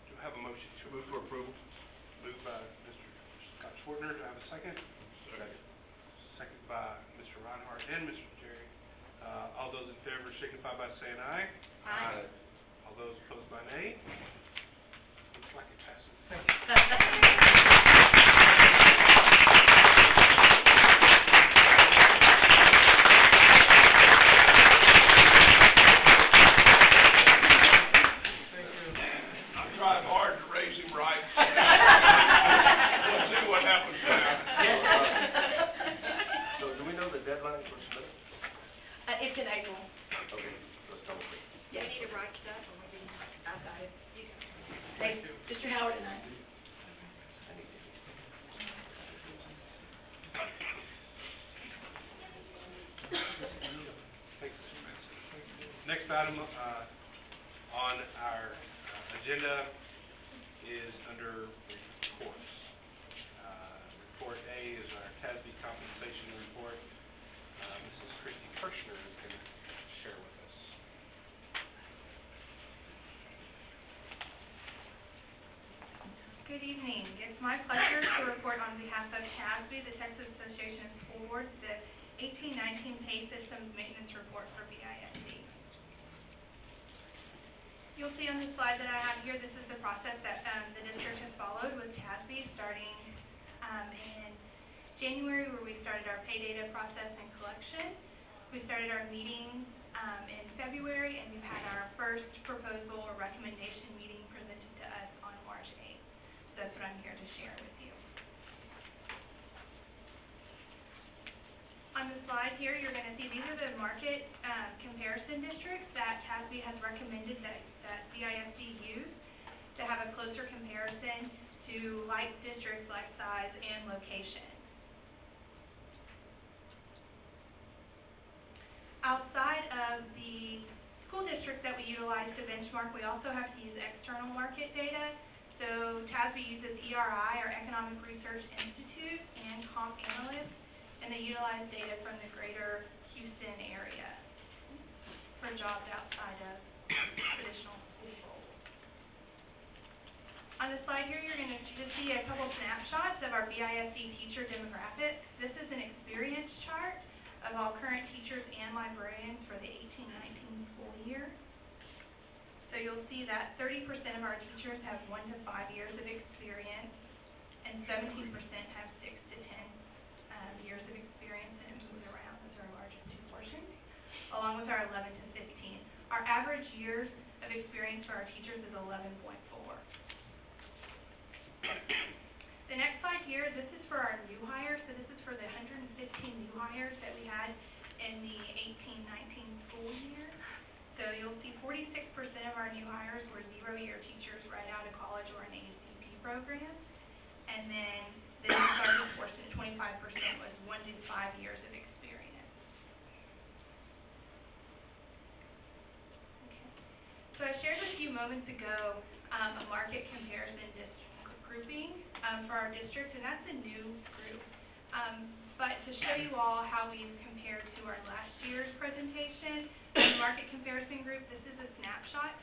Do I have a motion to Move for approval. Moved by Mr. Scott Schwartner. Do I have a second? Second. Second by Mr. Reinhardt and Mr. Jerry. All those in favor signify by saying aye. Aye. All those opposed by nay. Looks like it passes. I tried hard to raise him right. We'll see what happens now. So do we know the deadline for submitting? It's in April. Okay, let's double check. Yes. Do you need to write that, or maybe I've got it? Thank you. Mr. Howard and I. Next item on our agenda is under reports. Report A is our TASB compensation report. Mrs. Christy Kirshner is going to share with us. Good evening. It's my pleasure to report on behalf of TASB, the Texas Association of School Boards, the 1819 Pay Systems Maintenance Report for BISD. You'll see on the slide that I have here, this is the process that the district has followed with TASB starting in January, where we started our pay data process and collection. We started our meetings in February, and we've had our first proposal or recommendation meeting presented to us on March 8th. So that's what I'm here to share with you. On the slide here, you're going to see these are the market comparison districts that TASB has recommended that BISD use to have a closer comparison to like districts, like size, and location. Outside of the school districts that we utilize to benchmark, we also have to use external market data. So TASB uses ERI, or Economic Research Institute, and Comp Analyst, and they utilize data from the greater Houston area for jobs outside of traditional school roles. On the slide here, you're going to just see a couple snapshots of our BISD teacher demographics. This is an experience chart of all current teachers and librarians for the 18-19 school year. So you'll see that 30% of our teachers have 1 to 5 years of experience, and 17% have 6 to 10 years of experience, and it moves around. Those are our largest two portions, along with our 11 to 15. Our average years of experience for our teachers is 11.4. The next slide here, this is for our new hires. So this is for the 115 new hires that we had in the 18-19 school year. So you'll see 46% of our new hires were 0-year teachers right out of college or an ACP program. And then the largest portion, 25%, was 1 to 5 years of experience. Okay. So I shared a few moments ago a market comparison grouping for our district, and that's a new group. But to show you all how we've compared to our last year's presentation, the market comparison group, this is a snapshot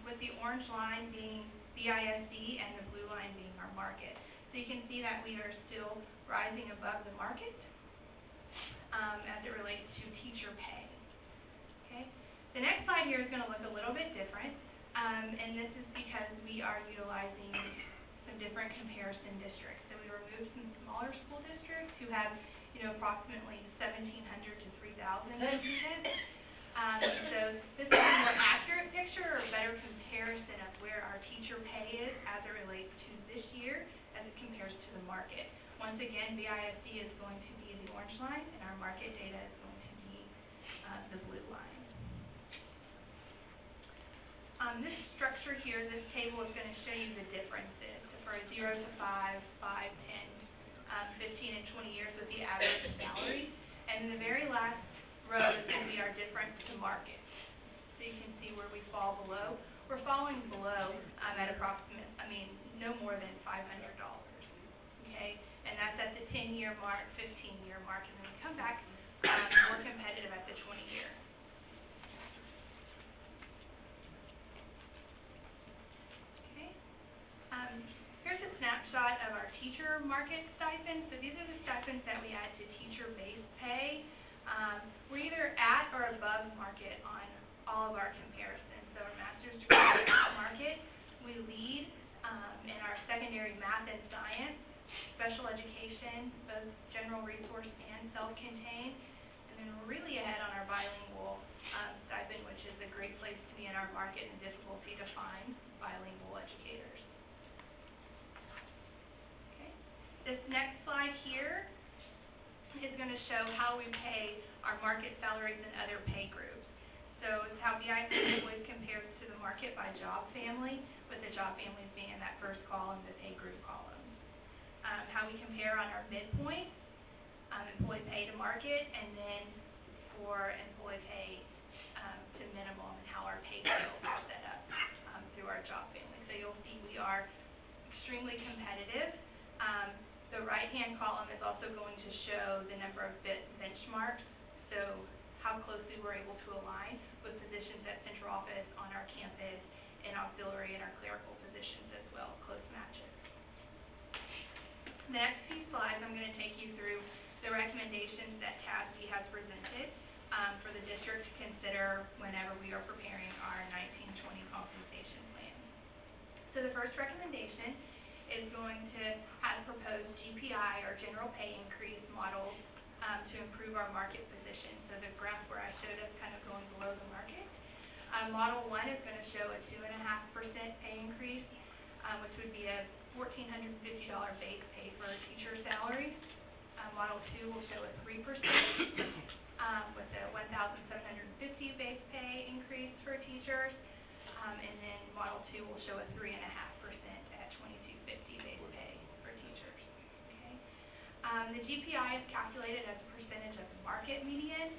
with the orange line being BISD and the blue line being our market. So you can see that we are still rising above the market as it relates to teacher pay. Okay. The next slide here is going to look a little bit different, and this is because we are utilizing some different comparison districts. So we removed some smaller school districts who have, approximately 1,700 to 3,000 students. So this is a more accurate picture or better comparison of where our teacher pay is as it relates to this year as it compares to the market. Once again, BISD is going to be the orange line, and our market data is going to be the blue line. This structure here, this table is going to show you the differences for 0 to 5, 5, 10, 15, and 20 years with the average salary. And the very last row is going to be our difference to market. So you can see where we fall below. We're falling below at no more than $500. Okay, and that's at the 10-year mark, 15-year mark, and then we come back more competitive at the 20-year. Okay, here's a snapshot of our teacher market stipends. So these are the stipends that we add to teacher base pay. We're either at or above market on all of our comparisons. So our master's degree market, we lead in our secondary math and science, special education, both general resource and self-contained, and then we're really ahead on our bilingual stipend, which is a great place to be in our market and difficulty to find bilingual educators. Okay. This next slide here is going to show how we pay our market salaries and other pay groups. So it's how BISD always compares to the market by job family, with the job families being in that first column, the pay group column. How we compare on our midpoint, employee pay to market, and then for employee pay to minimum, and how our pay scales are set up through our job family. So you'll see we are extremely competitive. The right-hand column is also going to show the number of benchmarks, so how closely we're able to align with positions at central office, on our campus, in auxiliary, and our clerical positions as well, close matches. The next few slides, I'm going to take you through the recommendations that CASB has presented for the district to consider whenever we are preparing our 1920 compensation plan. So the first recommendation is going to have proposed GPI, or general pay increase models, to improve our market position. So the graph where I showed us kind of going below the market. Model 1 is going to show a 2.5% pay increase, which would be a $1,450 base pay for a teacher salary. Model 2 will show a 3% with a $1,750 base pay increase for teachers. And then Model 2 will show a 3.5% at $2,250 base pay for teachers. Okay. The GPI is calculated as a percentage of the market median,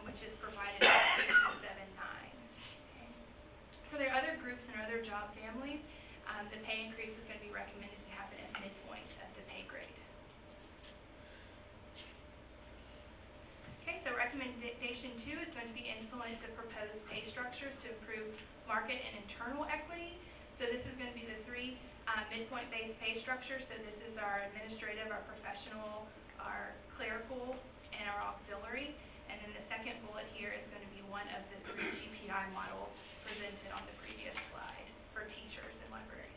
which is provided at 6.79. Okay. For the other groups and other job families, the pay increase is going to be recommended to happen at midpoint of the pay grade. Okay, so recommendation 2 is going to be implement the proposed pay structures to improve market and internal equity. So this is going to be the 3 midpoint-based pay structures. So this is our administrative, our professional, our clerical, and our auxiliary. And then the second bullet here is going to be one of the 3 GPI models presented on the previous slide for teachers and librarians.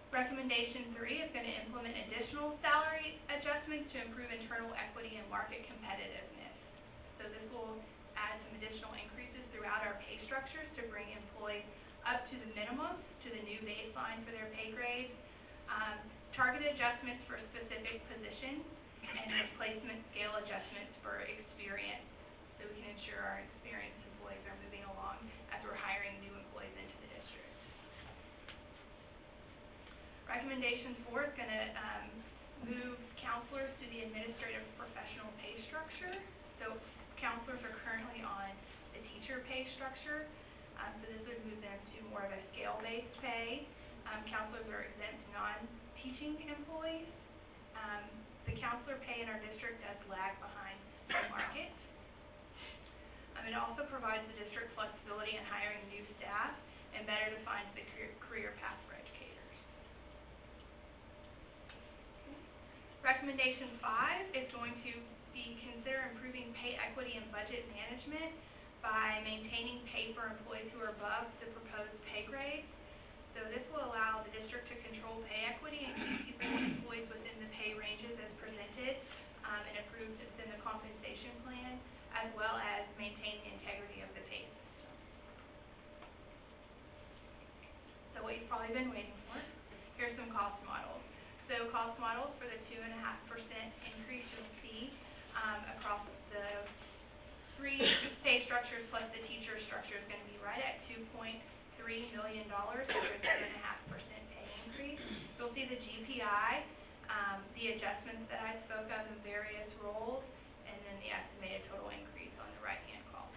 Recommendation 3 is going to implement additional salary adjustments to improve internal equity and market competitiveness. So this will add some additional increases throughout our pay structures to bring employees up to the minimum, to the new baseline for their pay grades, targeted adjustments for specific positions, and replacement scale adjustments for experience, so we can ensure our experienced employees are moving along as we're hiring new employees into the district. Recommendation 4 is going to move counselors to the administrative professional pay structure. So counselors are currently on the teacher pay structure. So this would move them to more of a scale-based pay. Counselors are exempt non-teaching employees. The counselor pay in our district does lag behind the market. It also provides the district flexibility in hiring new staff and better defines the career path for educators. Recommendation 5 is going to be consider improving pay equity and budget management by maintaining pay for employees who are above the proposed pay grade. So this will allow the district to control pay equity and keep employees within the pay ranges as presented and approved within the compensation plan, as well as maintain the integrity of the pay system. So what you've probably been waiting for, here's some cost models. So cost models for the 2.5% increase you'll see across the 3 pay structures plus the teacher structure is going to be right at $2.3 million for a 2.5% pay increase. You'll see the GPI, the adjustments that I spoke of in various roles, and then the estimated total increase on the right-hand column.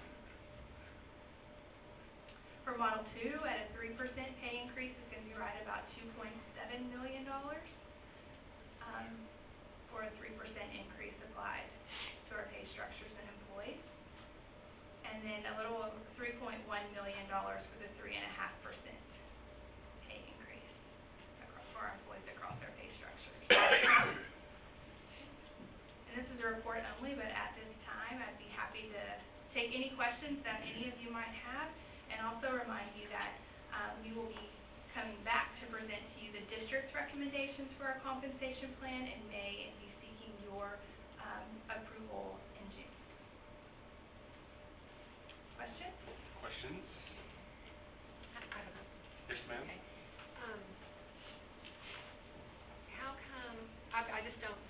For Model 2, at a 3% pay increase, it's going to be right about $2.7 million for a 3% increase applied to our pay structures and employees. And then a little over $3.1 million for the 3.5% pay increase for our employees across our pay structures. And this is a report only, but at this time, I'd be happy to take any questions that any of you might have, and also remind you that we will be coming back to present to you the district's recommendations for our compensation plan in May and be seeking your approval in June. Questions? Questions? Yes, ma'am. Okay. How come, I just don't,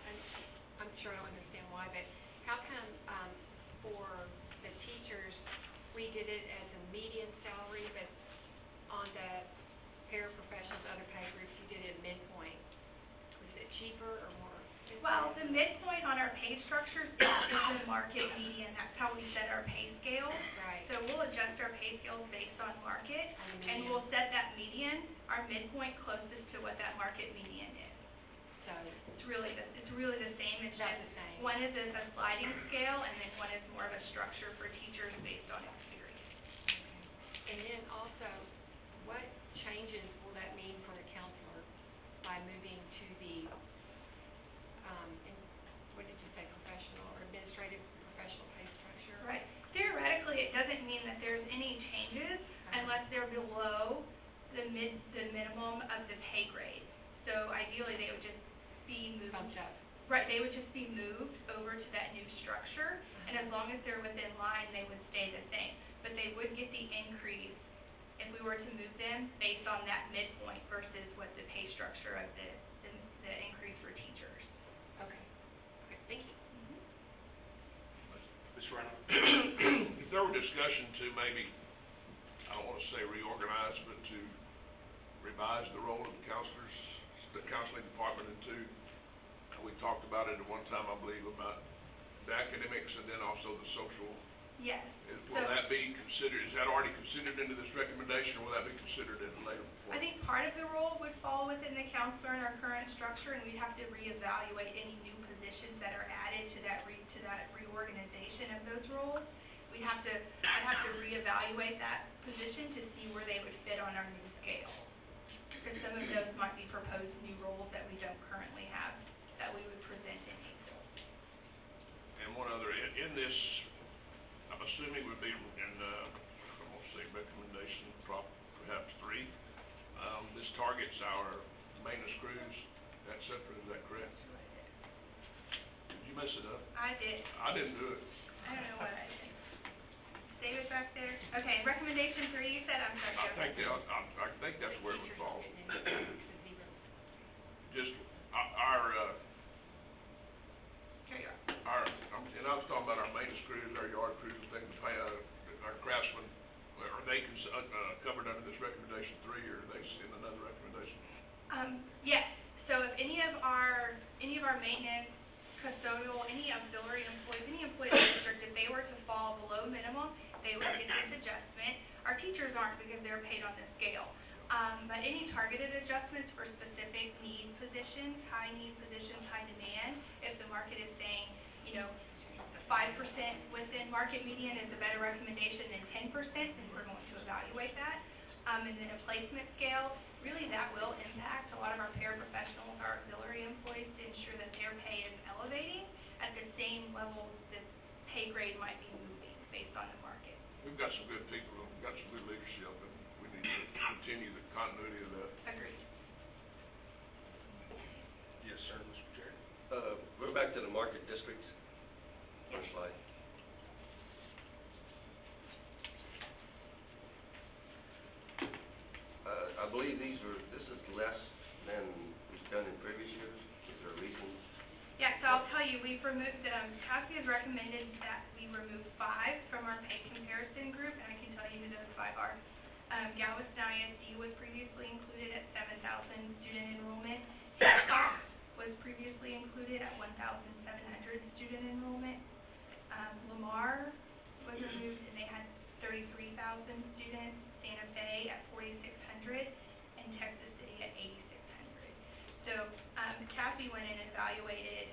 I'm sure I don't understand why, but how come for the teachers, we did it as a median salary, but on the paraprofessionals, other pay groups, you did it midpoint? Was it cheaper or more? Well, the midpoint on our pay structures is the market median. That's how we set our pay scale. Right. So we'll adjust our pay scales based on market, On the and median. we'll set that median, our midpoint closest to what that market median is. So, It's really the same. It's About just the same. one is a sliding scale, and then one is more of a structure for teachers based on experience. and then also, what changes will that mean for a counselor by moving to the, what did you say, professional or administrative professional pay structure? Right. Theoretically, it doesn't mean that there's any changes unless they're below the minimum of the pay grade. So ideally, they would just be moved. Bumped up. Right, they would just be moved over to that new structure, and as long as they're within line, they would stay the same. But they would get the increase if we were to move them based on that midpoint versus what the pay structure of the increase for teachers. Okay. Okay, thank you. Ms. Reynolds? If there were discussion to maybe, I don't want to say reorganize, but to revise the role of the counselors, the counseling department into, we talked about it at one time, I believe, about the academics and then also the social. Yes. Will that be considered, is that already considered into this recommendation, or will that be considered in a later report? I think part of the role would fall within the counselor in our current structure, and we'd have to reevaluate any new positions that are added to that reorganization of those roles. I'd have to reevaluate that position to see where they would fit on our new scale. Because some of those might be proposed new roles that we don't currently have that we would present in April. And one other, in this, I'm assuming would be in, I'm going to say recommendation, perhaps 3. This targets our maintenance crews, et cetera, is that correct? Did you mess it up? I did. I didn't do it. I don't know what I did. David back there? Okay, recommendation 3, you said, I'm sorry. I think that's where it would fall. Zero. Just our, Here you are. and I was talking about our maintenance crews, our yard crews, and things, our craftsmen, are they covered under this recommendation 3, or are they in another recommendation? Yes, maintenance, custodial, any auxiliary employees, any employee of the district, if they were to fall below minimum, they would get this adjustment. Our teachers aren't because they're paid on the scale. But any targeted adjustments for specific need positions, high need positions, high demand, if the market is saying, 5% within market median is a better recommendation than 10%, then we're going to evaluate that. And then a placement scale, really that will impact a lot of our paraprofessionals, our auxiliary employees, to ensure that their pay is elevating at the same level that pay grade might be moving based on the market. We've got some good people, we've got some good leadership, and we need to continue the continuity of that. Agreed. Yes, sir, Mr. Chair. We're back to the market districts. First slide. I believe this is less than we've done in previous years. Is there a reason? Yeah, so I'll tell you, we've removed, CASB has recommended that we remove 5 from our pay comparison group, and I can tell you who those 5 are. Galveston ISD was previously included at 7,000 student enrollment. Hitchcock was previously included at 1,700 student enrollment. Lamar was removed, and they had 33,000 students. Santa Fe at 4,600, and Texas City at 8,600. So CASB went in and evaluated,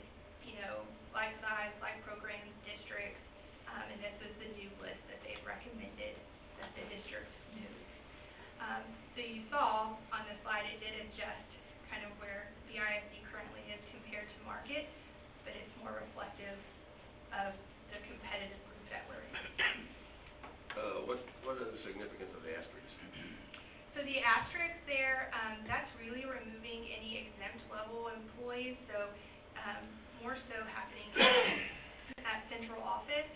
like size, like programs, districts, and this is the new list that they've recommended that the districts move. So you saw on the slide it did adjust kind of where the BISD currently is compared to market, but it's more reflective of the competitive group that we're in. What are the significance of the asterisks? So the asterisk there, that's really removing any exempt level employees, so more so happening at central office,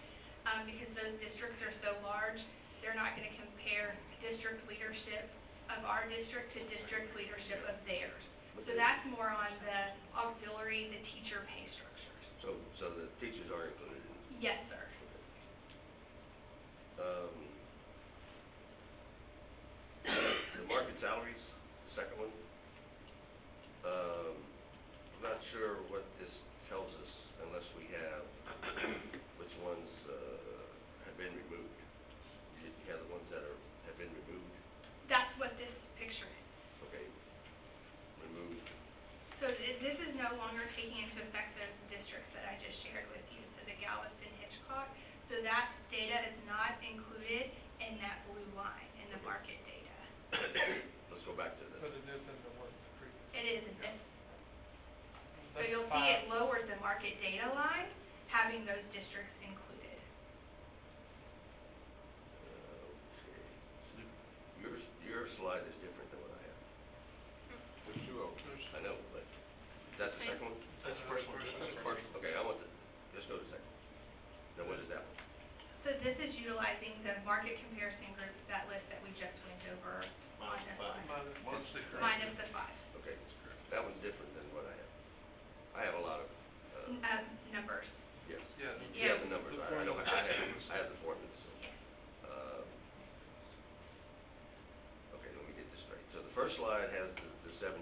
because those districts are so large, they're not going to compare district leadership of our district to district leadership of theirs. So that's more on the auxiliary, the teacher pay structures. So the teachers are included? Yes, sir. The market salaries, the second one. I'm not sure what this tells us unless we have which ones have been removed. You have the ones that have been removed. That's what this picture is. Okay. Removed. So this is no longer taking into effect those districts that I just shared with you, so the Galveston, Hitchcock. So that data is not included in that blue line in the market data. Let's go back to But this. it is in the work previous. It is in this. So That's you'll see it 5. lowered the market data line, having those districts included. Okay. Your slide is different than what I have. There's 2 of them. I know, but is that the second one? That's the first one. That's the first. Okay, let's go to the second. Now what is that one? So this is utilizing the market comparison group, that list that we just went over on the slide. Minus the 5. Okay, that one's different than what I have. I have a lot of, Numbers. yes. Yeah. You have the numbers, I know, I have the formulas, so. Yes. Okay, let me get this straight. So the first slide has the 17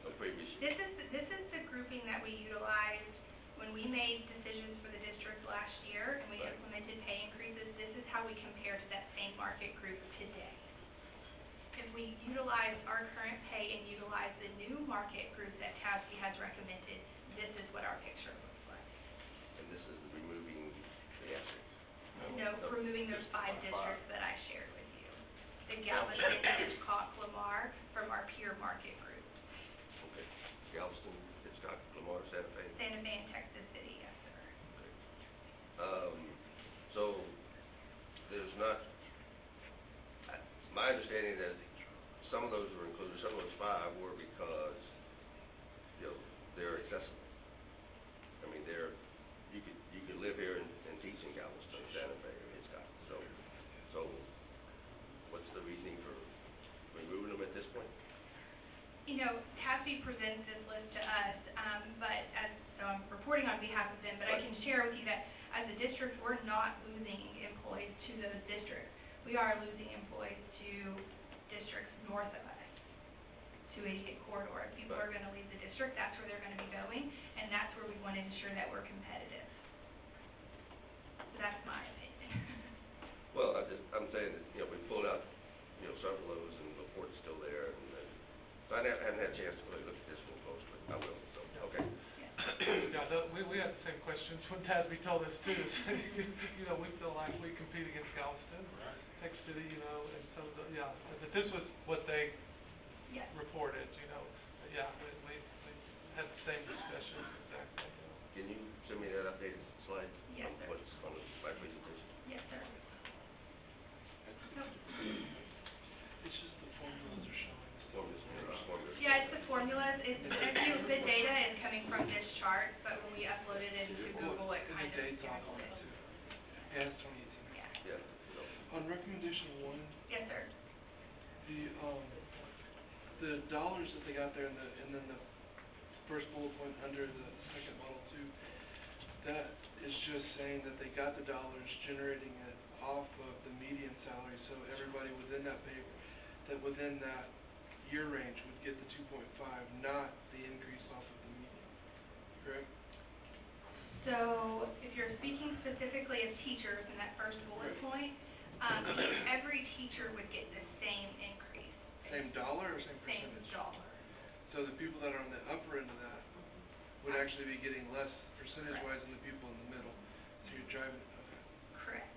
of previous year. This is the grouping that we utilized when we made decisions for the district last year and we Right. implemented pay increases. This is how we compare to that same market group today. If we utilize our current pay and utilize the new market group that CASB has recommended, this is what our picture looks like. And this is removing the asterisks. No, removing those 5 districts that I shared with you. The Galveston, Hitchcock, Lamar from our peer market group. Okay. Galveston, Hitchcock, Lamar, Santa Fe. Santa Fe and Texas City, yes, sir. So there's not, my understanding that some of those were included, some of those 5 were because, they're accessible. I mean, you could live here and teach in Galveston, Santa Fe, or Hitchcock. So what's the reasoning for removing them at this point? CASB presents this list to us, so I'm reporting on behalf of them, but I can share with you that as a district, we're not losing employees to those districts. We are losing employees to districts north of us. 288 corridor. If people are going to leave the district, that's where they're going to be going, and that's where we want to ensure that we're competitive. So that's my opinion. Well, I'm saying that, we pulled out, several of those, and the report's still there, and then, so I haven't had a chance to really look at this one close, but I will, so, okay. Yeah, we had the same questions when TASB told us too. We feel like we compete against Galveston, Tech City, and some of the, but this was what they reported, Yeah, we had the same discussion, exactly. Can you send me that updated slide? Yes, on sir. what's on my presentation? Yes, sir. It's just the formulas are showing. Formulas. Yeah, it's the formulas. The data is coming from this chart, but when we upload it into Google, it kind of jumbled it. Yeah, it's 2018. Yeah. Yeah. On recommendation 1, Yes, sir. the dollars that they got there, and then the first bullet point under the second model 2, that is just saying that they got the dollars, generating it off of the median salary, so everybody within that paper, that within that year range would get the 2.5, not the increase off of the median, correct? So if you're speaking specifically of teachers in that first bullet point, every teacher would get the same increase. Same dollar or same percentage? Same dollar. So the people that are on the upper end of that would actually be getting less percentage-wise than the people in the middle. So you're driving, okay. Correct.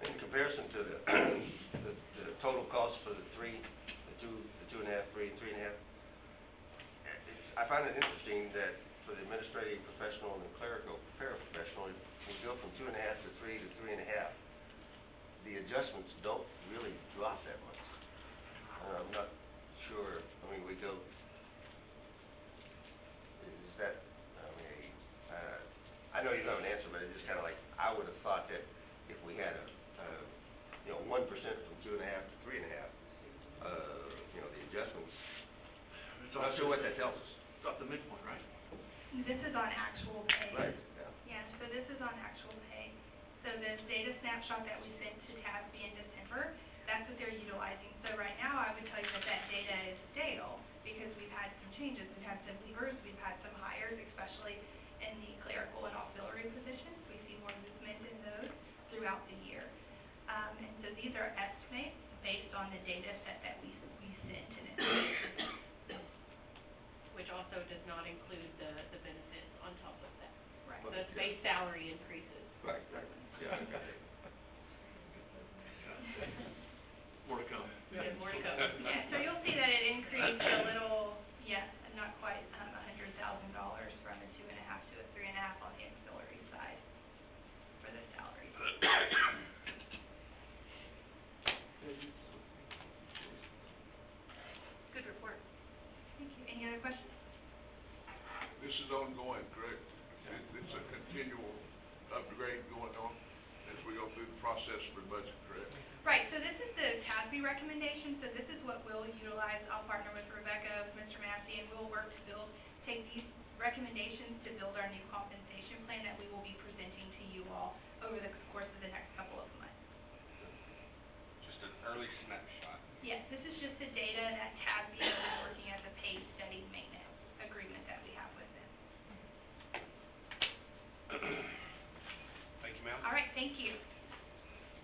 In comparison to the total cost for the 2.5, 3, and 3.5, I find it interesting that for the administrative professional and the clerical paraprofessional, we go from 2.5 to 3 to 3.5. The adjustments don't really drop that much. I'm not sure. We go. Is that? I know you don't have an answer, but it's just kind of like I would have thought that if we had a 1% from 2.5 to 3.5, the adjustments. I'm not sure what that tells us. It's off the midpoint, right? This is on actual pay. Right. Yeah, so this is on actual pay. So the data snapshot that we sent to TASB in December, that's what they're utilizing. So right now, I would tell you that data is stale because we've had some changes. We've had some leavers, we've had some hires, especially in the clerical and auxiliary positions. We see more movement in those throughout the year. And so these are estimates based on the data set that we sent in it. Which also does not include the benefits on top of that. Right. So it's base salary increases. Right. Yeah. I got it. More to come. There's more to go. Yeah, so you'll see that it increased a little, not quite $100,000 from a 2.5 to a 3.5 on the auxiliary side for the salary. Good report. Thank you. Any other questions? This is ongoing, correct? It's a continual upgrade going on as we go through the process for budget, correct? Right, so this is the TASB recommendation, so this is what we'll utilize. I'll partner with Rebecca, with Mr. Massey, and we'll work to take these recommendations to build our new compensation plan that we will be presenting to you all over the course of the next couple of months. Just an early snapshot. Yes, this is just the data that TASB is working as a paid study maintenance agreement that we have with them. Thank you, ma'am. All right, thank you.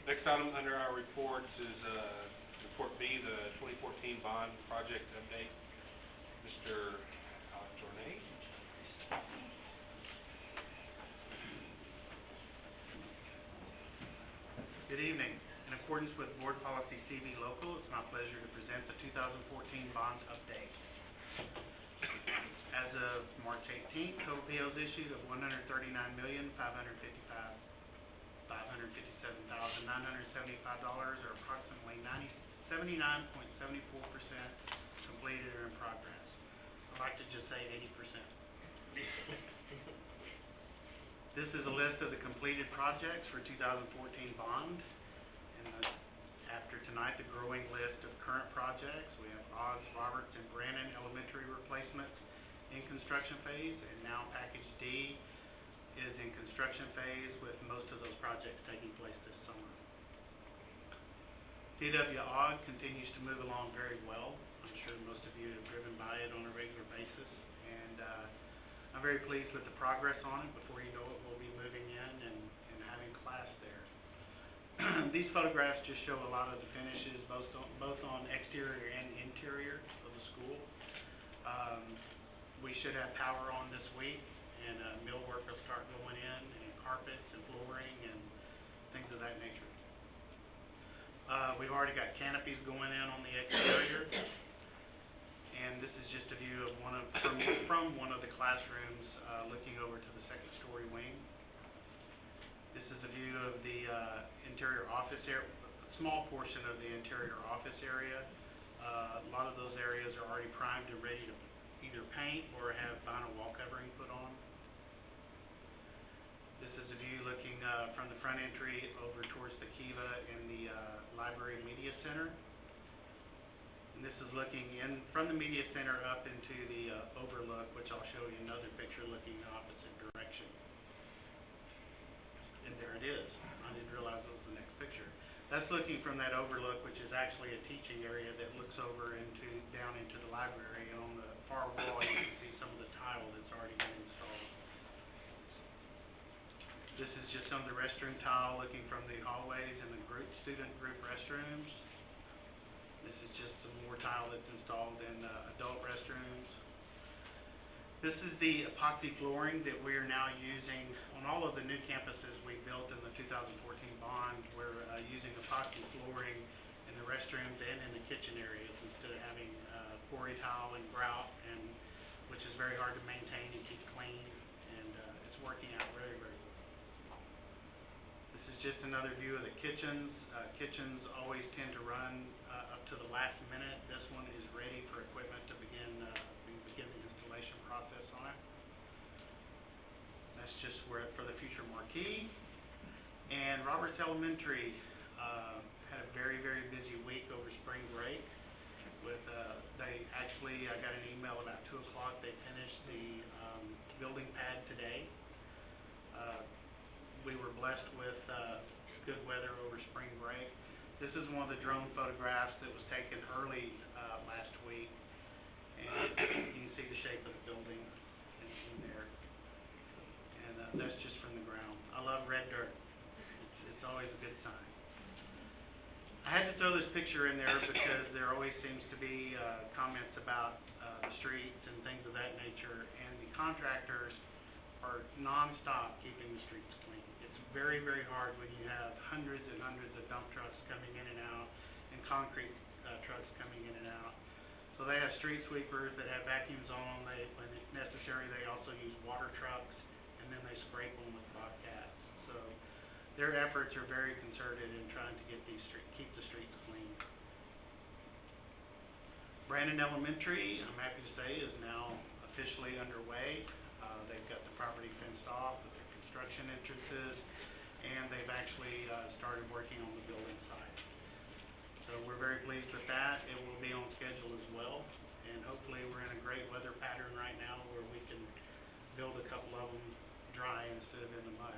Next item under our reports is Report B, the 2014 bond project update. Mr. Journay. Good evening. In accordance with Board Policy CB Local, it's my pleasure to present the 2014 bond update. As of March 18th, total POs issued of $139,557,975, or approximately 79.74% completed or in progress. I'd like to just say 80%. This is a list of the completed projects for 2014 bond. After tonight, the growing list of current projects. We have Odds, Roberts, and Brannon elementary replacements in construction phase, and now Package D is in construction phase, with most of those projects taking place this summer. TWOG continues to move along very well. I'm sure most of you have driven by it on a regular basis, and I'm very pleased with the progress on it. Before you know it, we'll be moving in and having class there. These photographs just show a lot of the finishes, both on exterior and interior of the school. We should have power on this week, and millwork will start going in, and carpets and flooring and things of that nature. We've already got canopies going in on the exterior, and this is just a view of from one of the classrooms looking over to the second story wing. This is a view of the interior office area, a small portion of the interior office area. A lot of those areas are already primed and ready to either paint or have vinyl wall covering put on. This is a view looking from the front entry over towards the Kiva and the Library Media Center. And this is looking in from the Media Center up into the overlook, which I'll show you another picture looking the opposite direction. And there it is. I didn't realize it was the next picture. That's looking from that overlook, which is actually a teaching area that looks over down into the library. And on the far wall, you can see some of the tile that's already been installed. This is just some of the restroom tile looking from the hallways and the student group restrooms. This is just some more tile that's installed in adult restrooms. This is the epoxy flooring that we are now using on all of the new campuses we built in the 2014 bond. We're using epoxy flooring in the restrooms and in the kitchen areas instead of having quarry tile and grout, which is very hard to maintain and keep clean, and it's working out very, very well. This is just another view of the kitchens. Kitchens always tend to run up to the last minute. This one is ready for equipment to begin the installation process on it. That's just for the future marquee. And Roberts Elementary had a very, very busy week over spring break. I got an email about 2 o'clock. They finished the building pad today. We were blessed with good weather over spring break. This is one of the drone photographs that was taken early last week, and you can see the shape of the building in there. And that's just from the ground. I love red dirt. It's always a good sign. I had to throw this picture in there because there always seems to be comments about the streets and things of that nature, and the contractors are nonstop keeping the streets clean. It's very, very hard when you have hundreds and hundreds of dump trucks coming in and out, and concrete trucks coming in and out. So they have street sweepers that have vacuums on them. When it's necessary, they also use water trucks, and then they scrape them with bobcats. So their efforts are very concerted in trying to get keep the streets clean. Brandon Elementary, I'm happy to say, is now officially underway. They've got the property fenced off with their construction entrances, and they've actually started working on the building site. So we're very pleased with that. It will be on schedule as well, and hopefully we're in a great weather pattern right now where we can build a couple of them dry instead of in the mud.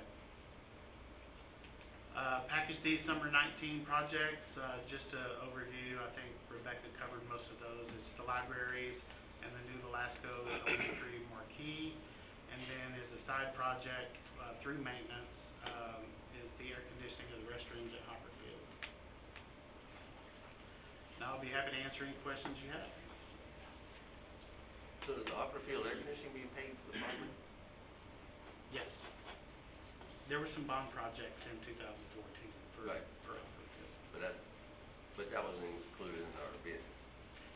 Package D Summer 19 projects, just an overview. I think Rebecca covered most of those. It's the libraries and the new Velasco Elementary marquee, and then as a side project through maintenance is the air conditioning of the restrooms at Hopper Field. Now I'll be happy to answer any questions you have. So is the Hopper Field air conditioning being paid for the farming? Yes. There were some bond projects in 2014 for Right. Hopper Field. But that wasn't included in our bid.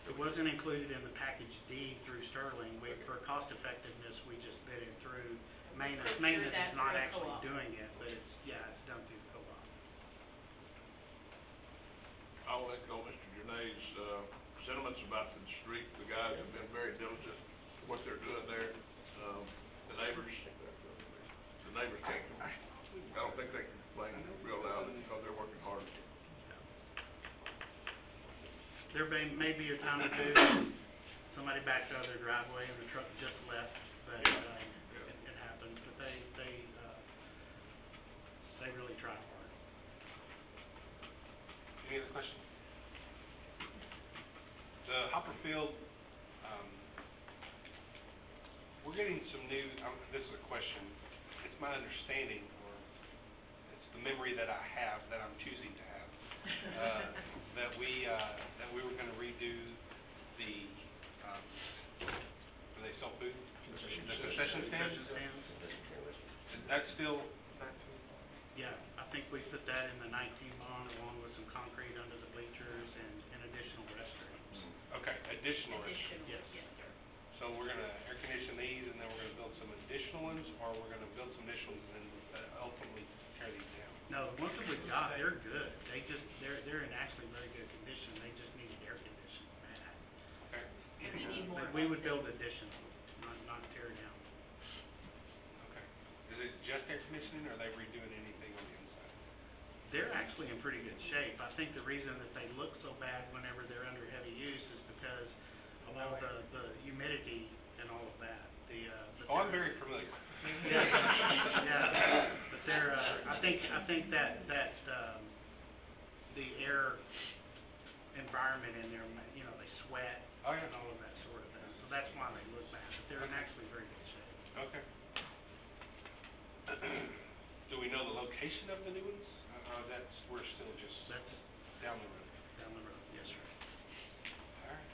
It wasn't included in the package D through Sterling. For cost effectiveness, we just bid it through maintenance. Maintenance is not actually doing it, but it's done through the co-op. I'll echo Mr. Jernay's sentiments about the street. The guys have been very diligent in what they're doing there. The neighbors can't, I don't think they can complain real loud because they're working hard. There may be a time or two somebody backed out of their driveway and the truck just left, but it happens. But they really try hard. Any other questions? Hopperfield, we're getting some new, this is a question. It's my understanding, or it's the memory that I have, that I'm choosing to have, that we were going to redo the, where they sell food? The concession stands? Is that still? Yeah, I think we put that in the 19 bond along with some concrete under the bleachers and additional restrooms. Okay, additional restrooms. Yes. sir. So we're going to air condition these, and then we're going to build some additional ones, or we're going to build some additional ones and then ultimately tear these down? No, the ones that we got, they're good. They're in actually very good condition. They just need air conditioning bad. Okay. And we need more. We would build additional, not tear down. Okay. Is it just air conditioning, or are they redoing anything on the inside? They're actually in pretty good shape. I think the reason that they look so bad whenever they're under heavy use is because of all the humidity and all of that. I'm very familiar. Yeah. But they're, I think that the air environment in there, they sweat Oh, yeah. and all of that sort of thing. So that's why they look bad. But they're in actually very good shape. Okay. Do we know the location of the new ones? We're still just That's down the road. down the road. Yes, sir. All right.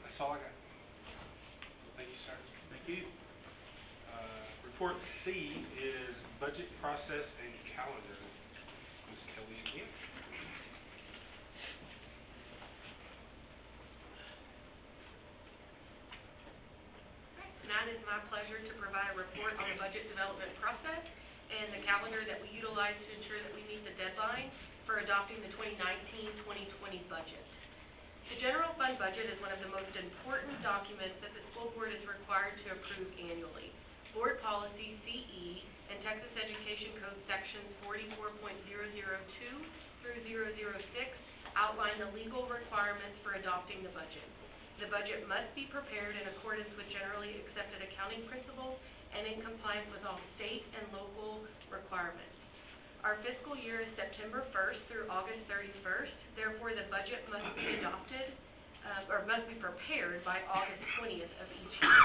That's all I got. Thank you, sir. Thank you. Report C is budget process and calendar. Ms. Kelly again. Tonight it's my pleasure to provide a report on the budget development process and the calendar that we utilize to ensure that we meet the deadline for adopting the 2019-2020 budget. The general fund budget is one of the most important documents that the school board is required to approve annually. Board Policy CE and Texas Education Code Sections 44.002 through 006 outline the legal requirements for adopting the budget. The budget must be prepared in accordance with generally accepted accounting principles and in compliance with all state and local requirements. Our fiscal year is September 1st through August 31st. Therefore, the budget must be adopted or must be prepared by August 20th of each year.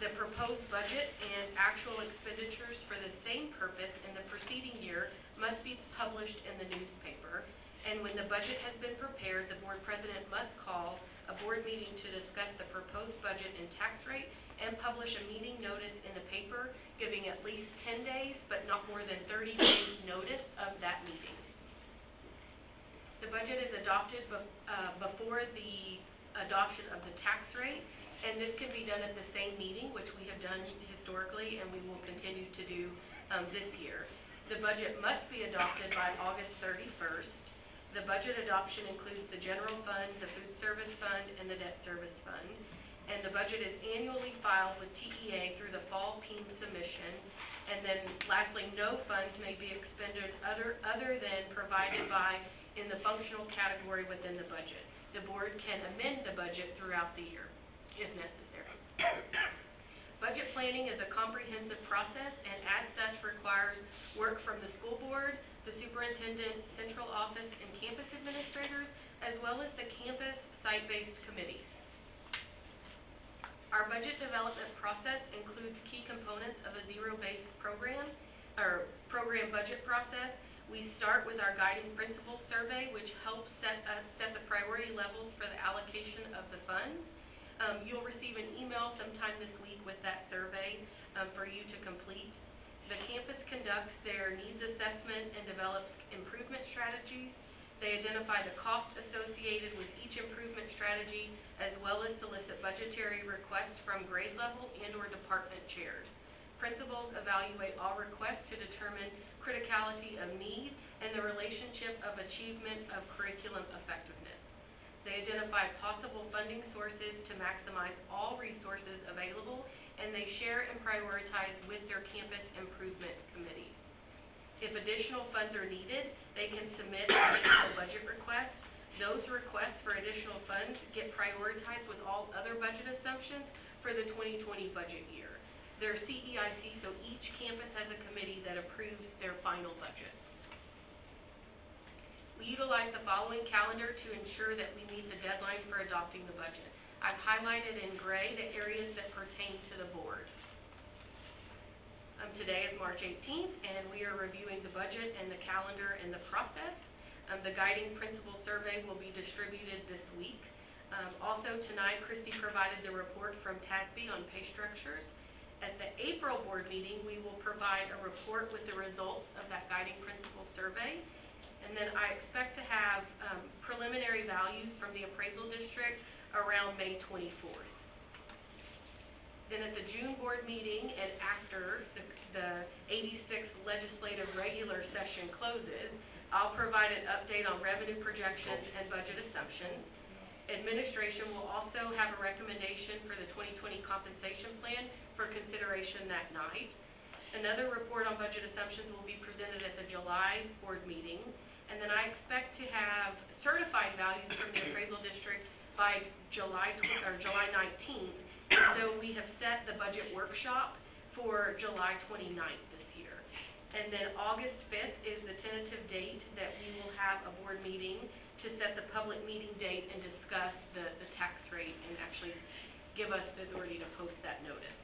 The proposed budget and actual expenditures for the same purpose in the preceding year must be published in the newspaper. And when the budget has been prepared, the board president must call a board meeting to discuss the proposed budget and tax rate and publish a meeting notice in the paper giving at least 10 days, but not more than 30 days notice of that meeting. The budget is adopted before the adoption of the tax rate, and this can be done at the same meeting, which we have done historically and we will continue to do this year. The budget must be adopted by August 31st. The budget adoption includes the general fund, the food service fund, and the debt service fund. And the budget is annually filed with TEA through the fall PEAM submission. And then lastly, no funds may be expended other than provided by in the functional category within the budget. The board can amend the budget throughout the year if necessary. Budget planning is a comprehensive process and as such requires work from the school board, the superintendent, central office, and campus administrators, as well as the campus site-based committees. Our budget development process includes key components of a zero-based program, or program budget process. We start with our guiding principles survey, which helps set the priority levels for the allocation of the funds. You'll receive an email sometime this week with that survey for you to complete. The campus conducts their needs assessment and develops improvement strategies. They identify the cost associated with each improvement strategy, as well as solicit budgetary requests from grade level and or department chairs. Principals evaluate all requests to determine criticality of need and the relationship of achievement of curriculum effectiveness. They identify possible funding sources to maximize all resources available, and they share and prioritize with their campus improvement committees. If additional funds are needed, they can submit additional budget requests. Those requests for additional funds get prioritized with all other budget assumptions for the 2020 budget year. They're CEIC, so each campus has a committee that approves their final budget. We We utilize the following calendar to ensure that we meet the deadline for adopting the budget. I've highlighted in gray the areas that pertain to the board. Today is March 18th, and we are reviewing the budget and the calendar and the process. The guiding principle survey will be distributed this week. Also tonight, Christy provided the report from TASB on pay structures. At the April board meeting, we will provide a report with the results of that guiding principle survey. And then I expect to have preliminary values from the appraisal district around May 24th. Then at the June board meeting and after the 86th legislative regular session closes, I'll provide an update on revenue projections and budget assumptions. Administration will also have a recommendation for the 2020 compensation plan for consideration that night. Another report on budget assumptions will be presented at the July board meeting. And then I expect to have certified values from the appraisal district by July 19th. And so we have set the budget workshop for July 29th this year. And then August 5th is the tentative date that we will have a board meeting to set the public meeting date and discuss the tax rate and actually give us the authority to post that notice.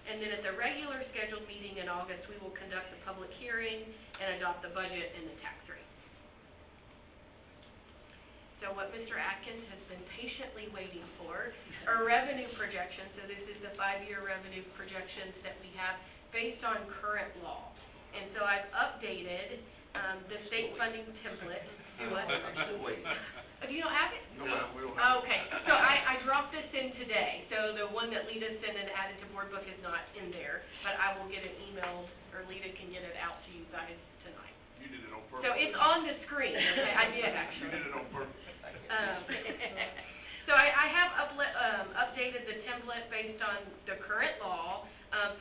And then at the regular scheduled meeting in August, we will conduct the public hearing and adopt the budget and the tax rate. So what Mr. Atkins has been patiently waiting for are revenue projections. So this is the 5-year revenue projections that we have based on current law. And so I've updated the state funding template. Do what? I'm still waiting. Do you don't have it? No, we don't have it. Okay. So I dropped this in today. So the one that Lita sent and added to board book is not in there. But I will get an email, or Lita can get it out to you guys tonight. You did it on purpose. So it's on the screen. Okay, I did actually. You did it on purpose. So I have updated the template based on the current law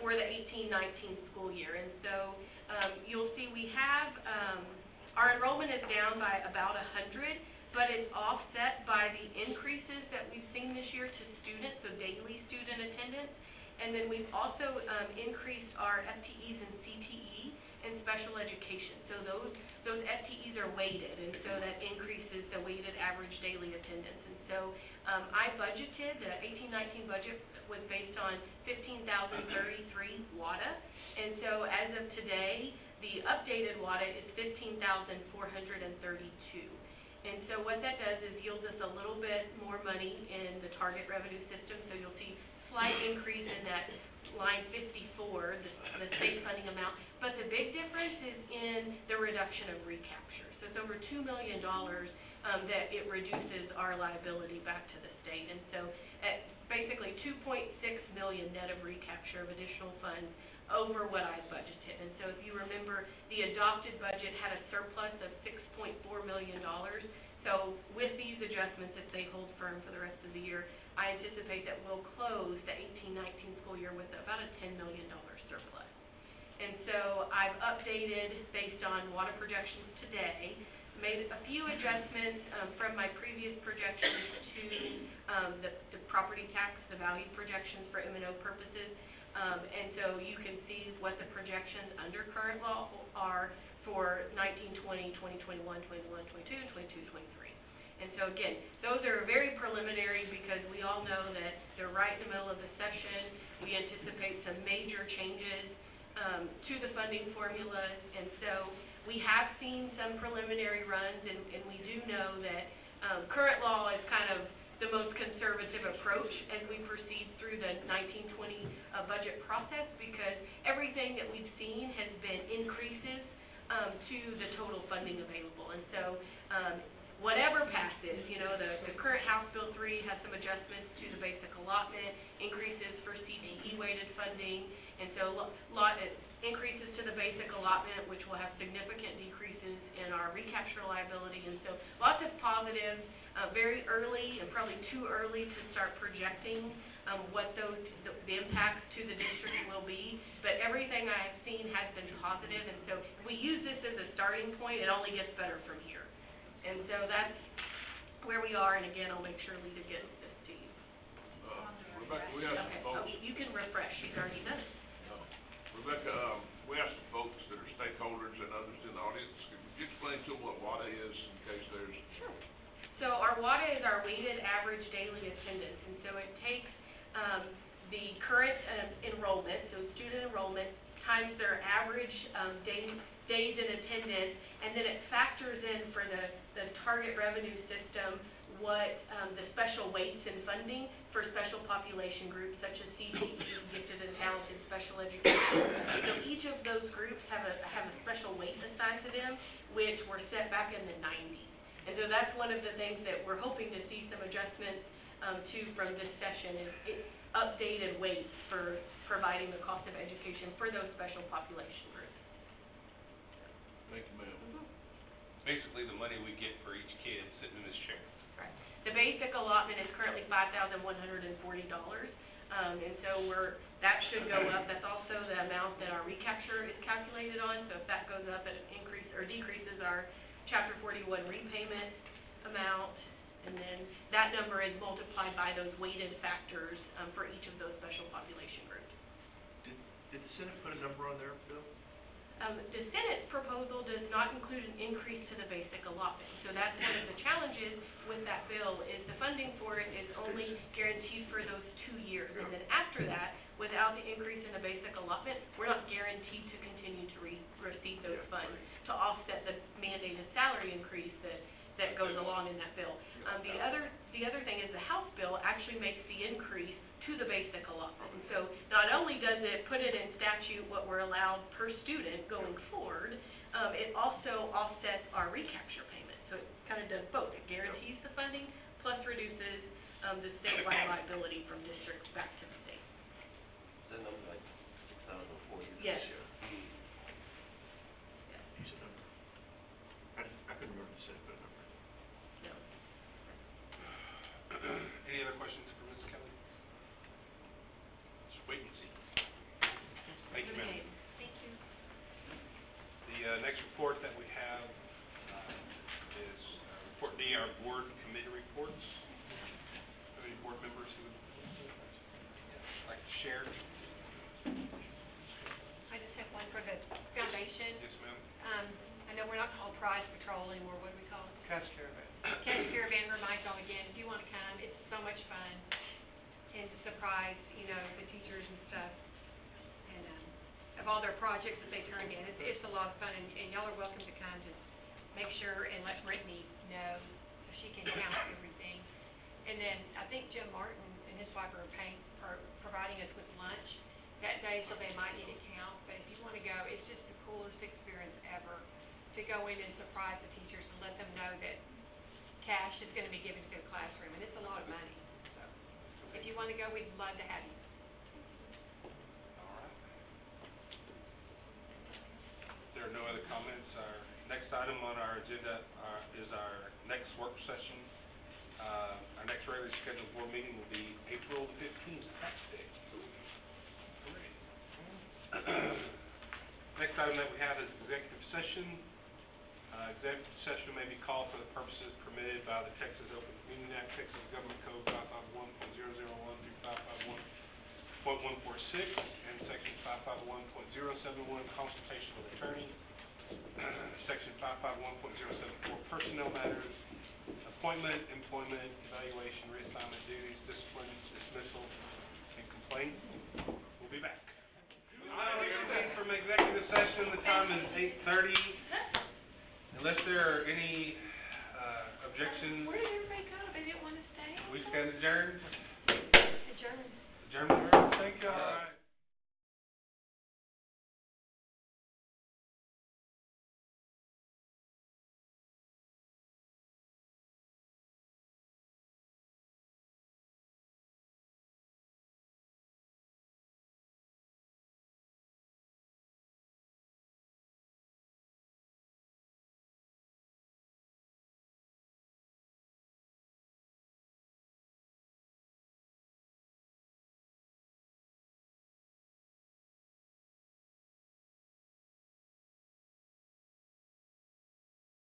for the 18-19 school year. And so you'll see we have, our enrollment is down by about 100, but it's offset by the increases that we've seen this year to students, so daily student attendance. And then we've also increased our FTEs and CTE in special education. So those FTEs are weighted, and so that increases the weighted average daily attendance. And so I budgeted, the 18-19 budget was based on 15,033 WADA, and so as of today, the updated WADA is 15,432. And so what that does is yields us a little bit more money in the target revenue system, so you'll see slight increase in that line 54, the state funding amount. But the big difference is in the reduction of recapture. So it's over $2 million that it reduces our liability back to the state. And so at basically $2.6 million net of recapture of additional funds over what I budgeted. And so if you remember, the adopted budget had a surplus of $6.4 million. So with these adjustments, if they hold firm for the rest of the year, I anticipate that we'll close the 18-19 school year with about a $10 million surplus. And so I've updated based on water projections today, made a few adjustments from my previous projections to the property tax, the value projections for M&O purposes. And so you can see what the projections under current law are for 19-20, 20-21, 21-22, and 22-23. And so again, those are very preliminary because we all know that they're right in the middle of the session. We anticipate some major changes to the funding formulas, and so we have seen some preliminary runs, and we do know that current law is kind of the most conservative approach as we proceed through the 19-20 budget process, because everything that we've seen has been increases to the total funding available. And so whatever passes, you know, the current House Bill 3 has some adjustments to the basic allotment, increases for CTE weighted funding, and so increases to the basic allotment, which will have significant decreases in our recapture liability. And so lots of positives, very early and probably too early to start projecting what the impacts to the district will be. But everything I have seen has been positive, and so if we use this as a starting point, it only gets better from here. And so that's where we are, and again, I'll make sure Lita gets this to you. Rebecca, we have some Okay, folks. you can refresh, she's already done it. Rebecca, we have some folks that are stakeholders and others in the audience. Could you explain to them what WADA is in case there's... Sure. So our WADA is our weighted average daily attendance, and so it takes the current enrollment, so student enrollment, times their average days in attendance, and then it factors in for the target revenue system what the special weights and funding for special population groups such as CTE, gifted and talented special education. So each of those groups have a special weight assigned to them, which were set back in the 90s. And so that's one of the things that we're hoping to see some adjustments to from this session is updated weights for providing the cost of education for those special population groups. Thank you, ma'am. Basically, the money we get for each kid sitting in this chair. Right. The basic allotment is currently $5,140, and so that should go up. That's also the amount that our recapture is calculated on. So if that goes up, it decreases our Chapter 41 repayment amount, and then that number is multiplied by those weighted factors for each of those special population groups. Did the Senate put a number on there, Bill? The Senate's proposal does not include an increase to the basic allotment. So that's one of the challenges with that bill is the funding for it is only guaranteed for those 2 years. And then after that, without the increase in the basic allotment, we're not guaranteed to continue to receive those funds to offset the mandated salary increase that goes along in that bill. The other thing is the House bill actually makes the increase to the basic allotment. And so not only does it put it in statute what we're allowed per student going forward, it also offsets our recapture payment. So it kind of does both. It guarantees the funding plus reduces the statewide liability from districts back to the state. That number like $6,040 Yes. this year. Yes. Decent number. I couldn't remember the Senate put a number. No. Any other questions for Ms. Kelly? Just wait and see. Thank you, ma'am. Thank you. The next report that we have is Report D, our board committee reports. Any board members who would like to share? I just have one for the foundation. Yes, ma'am. I know we're not called Prize Patrol anymore. What do we call it? Catch Caravan. Catch Caravan. Remind y'all again, if you want to come, it's so much fun. And to surprise, the teachers and stuff. And of all their projects that they turned in, it's a lot of fun. And y'all are welcome to come to make sure and let Brittany know so she can count everything. And then I think Jim Martin and his wife are providing us with lunch that day, so they might need a count. But if you want to go, it's just the coolest experience ever to go in and surprise the teachers and let them know that cash is going to be given to their classroom, and it's a lot of money. So if you want to go, we'd love to have you. All right. If there are no other comments, our next item on our agenda is our next work session. Our next regularly scheduled board meeting will be April 15th, tax day. Next item that we have is executive session. Executive session may be called for the purposes permitted by the Texas Open Meeting Act, Texas Government Code 551.001 through 551.146, and Section 551.071, consultation with attorney, Section 551.074, personnel matters, appointment, employment, evaluation, reassignment duties, discipline, dismissal, and complaint. We'll be back. From executive session, the time is 8:30. Unless there are any objections, Where did everybody go? They didn't want to stay? we stand adjourned. Adjourned. Adjourned. Thank you all.